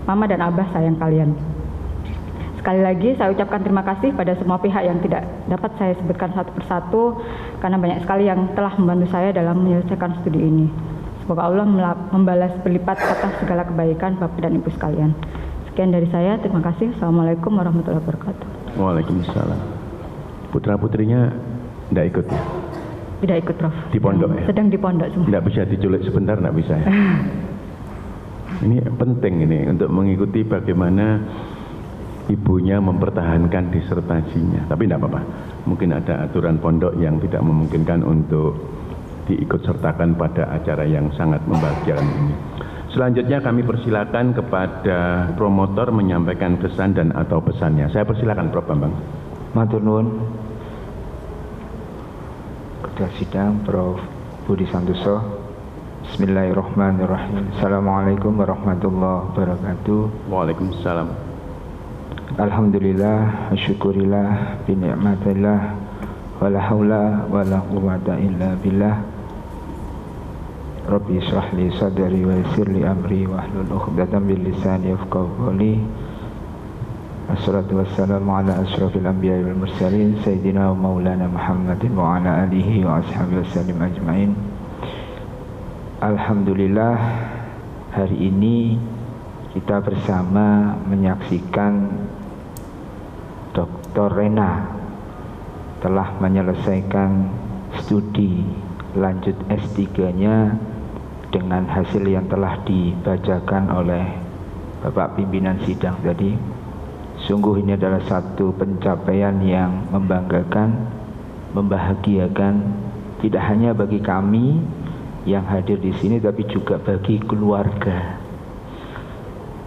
Mama dan Abah sayang kalian. Sekali lagi saya ucapkan terima kasih pada semua pihak yang tidak dapat saya sebutkan satu persatu karena banyak sekali yang telah membantu saya dalam menyelesaikan studi ini. Semoga Allah membalas berlipat atas segala kebaikan Bapak dan Ibu sekalian. Sekian dari saya, terima kasih. Assalamualaikum warahmatullahi wabarakatuh. Waalaikumsalam. Putra-putrinya tidak ikut ya? Tidak ikut, Prof. Di pondok ya? Sedang di pondok semua. Tidak bisa diculik sebentar, tidak bisa ya? Ini penting ini untuk mengikuti bagaimana ibunya mempertahankan disertasinya. Tapi tidak apa-apa, mungkin ada aturan pondok yang tidak memungkinkan untuk diikut sertakan pada acara yang sangat membahagiakan ini. Selanjutnya kami persilakan kepada promotor menyampaikan kesan dan atau pesannya. Saya persilakan Prof. Bambang. Matur nuwun. Ketua Sidang Prof. Budi Santoso. Bismillahirrahmanirrahim. Assalamualaikum warahmatullahi wabarakatuh. Waalaikumsalam. Alhamdulillah, syukurillah, binikmatillah, wala haula wala quwata illa billah. Rabbi shrah li sadri wa yassir li amri wahlul 'uqdatam min lisani yafqahu qawli. Wassalatu wassalamu ala asyrafil anbiya'i wal mursalin sayyidina wa maulana Muhammadin wa ala alihi wa ashabihi wasallim ajmain. Alhamdulillah, hari ini kita bersama menyaksikan Dr. Rena telah menyelesaikan studi lanjut S3-nya dengan hasil yang telah dibacakan oleh Bapak Pimpinan Sidang tadi. Sungguh ini adalah satu pencapaian yang membanggakan, membahagiakan, tidak hanya bagi kami yang hadir di sini tapi juga bagi keluarga.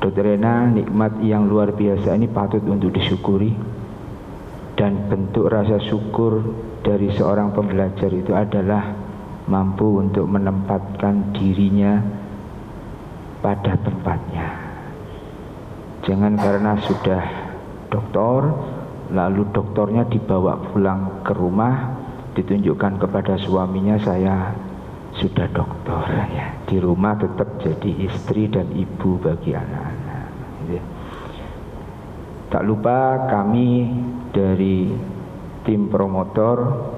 Dr. Rena, nikmat yang luar biasa ini patut untuk disyukuri, dan bentuk rasa syukur dari seorang pembelajar itu adalah mampu untuk menempatkan dirinya pada tempatnya. Jangan karena sudah doktor lalu doktornya dibawa pulang ke rumah, ditunjukkan kepada suaminya, saya sudah doktor ya. Di rumah tetap jadi istri dan ibu bagi anak-anak. Tak lupa kami dari tim promotor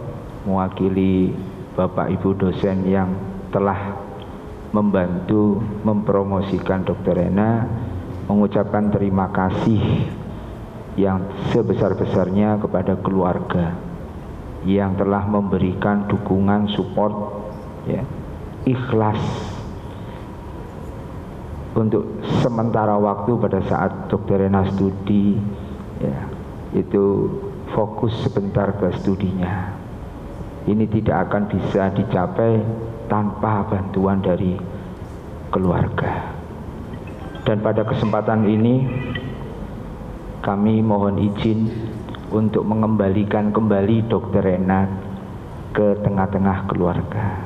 mewakili Bapak Ibu dosen yang telah membantu mempromosikan Dr. Rena mengucapkan terima kasih yang sebesar-besarnya kepada keluarga yang telah memberikan dukungan support ya, ikhlas untuk sementara waktu pada saat Dr. Rena studi ya, itu fokus sebentar ke studinya. Ini tidak akan bisa dicapai tanpa bantuan dari keluarga. Dan pada kesempatan ini kami mohon izin untuk mengembalikan kembali Dr. Rena ke tengah-tengah keluarga.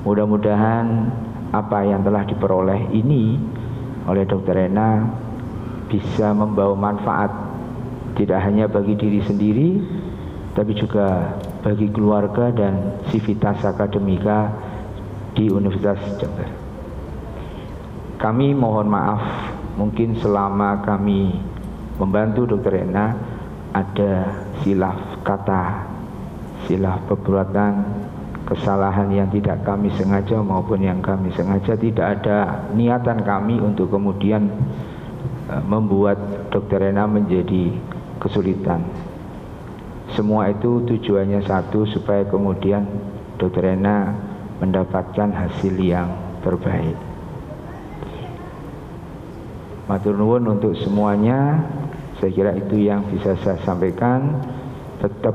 Mudah-mudahan apa yang telah diperoleh ini oleh Dr. Rena bisa membawa manfaat tidak hanya bagi diri sendiri tapi juga bagi keluarga dan sivitas akademika di Universitas Jember. Kami mohon maaf mungkin selama kami membantu Dr. Rena ada silaf kata, silaf perbuatan, kesalahan yang tidak kami sengaja maupun yang kami sengaja. Tidak ada niatan kami untuk kemudian membuat Dr. Rena menjadi kesulitan. Semua itu tujuannya satu, supaya kemudian Dr. Rena mendapatkan hasil yang terbaik. Matur nuwun untuk semuanya. Saya kira itu yang bisa saya sampaikan. Tetap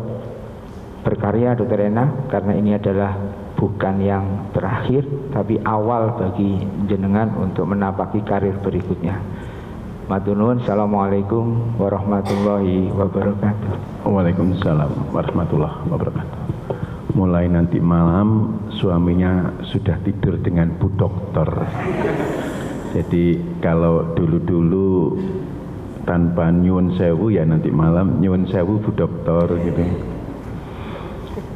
berkarya Dr. Rena, karena ini adalah bukan yang terakhir tapi awal bagi jenengan untuk menapaki karir berikutnya. Matur nuwun. Assalamualaikum warahmatullahi wabarakatuh. Waalaikumsalam warahmatullahi wabarakatuh. mulai nanti malam suaminya sudah tidur dengan Bu Dokter. Jadi kalau dulu-dulu tanpa nyuwun sewu ya nanti malam nyuwun sewu Bu Dokter gitu.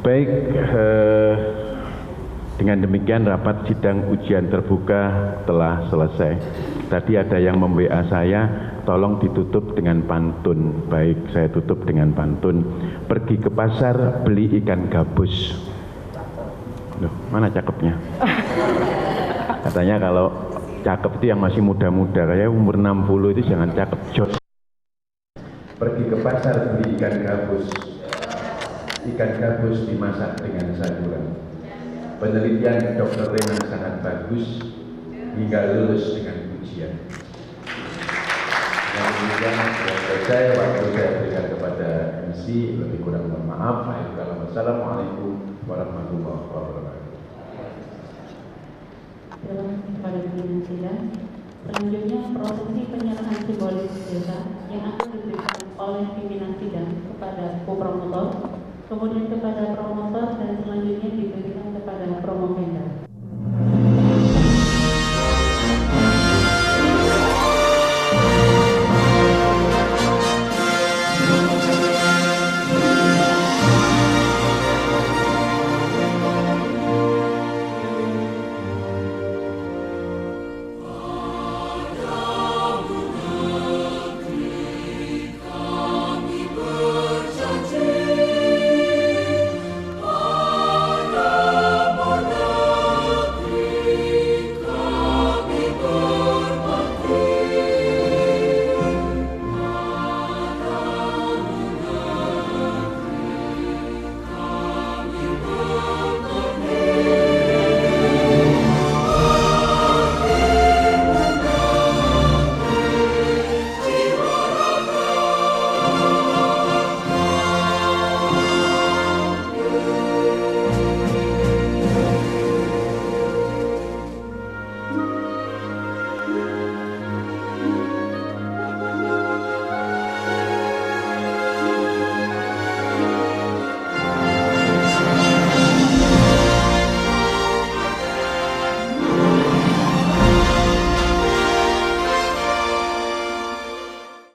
Baik, dengan demikian rapat sidang ujian terbuka telah selesai. Tadi ada yang mem-WA saya, tolong ditutup dengan pantun. Baik, saya tutup dengan pantun. Pergi ke pasar beli ikan gabus. Loh, mana cakepnya? Katanya kalau cakep itu yang masih muda-muda, kayak umur 60 itu jangan cakep, jos. Pergi ke pasar beli ikan gabus. Ikan gabus dimasak dengan sayuran. Penelitian Dr. Rena sangat bagus hingga lulus dengan ujian. Yang demikian sudah selesai, waktu saya berikan kepada MC, lebih kurang mohon maaf. Wassalamualaikum warahmatullahi wabarakatuh. Kepada pimpinan sidang, selanjutnya prosesi penyerahan simbolis jasa yang akan diberikan oleh pimpinan sidang kepada co-promotor, kemudian kepada promotor, dan selanjutnya diberikan kepada promo vendor.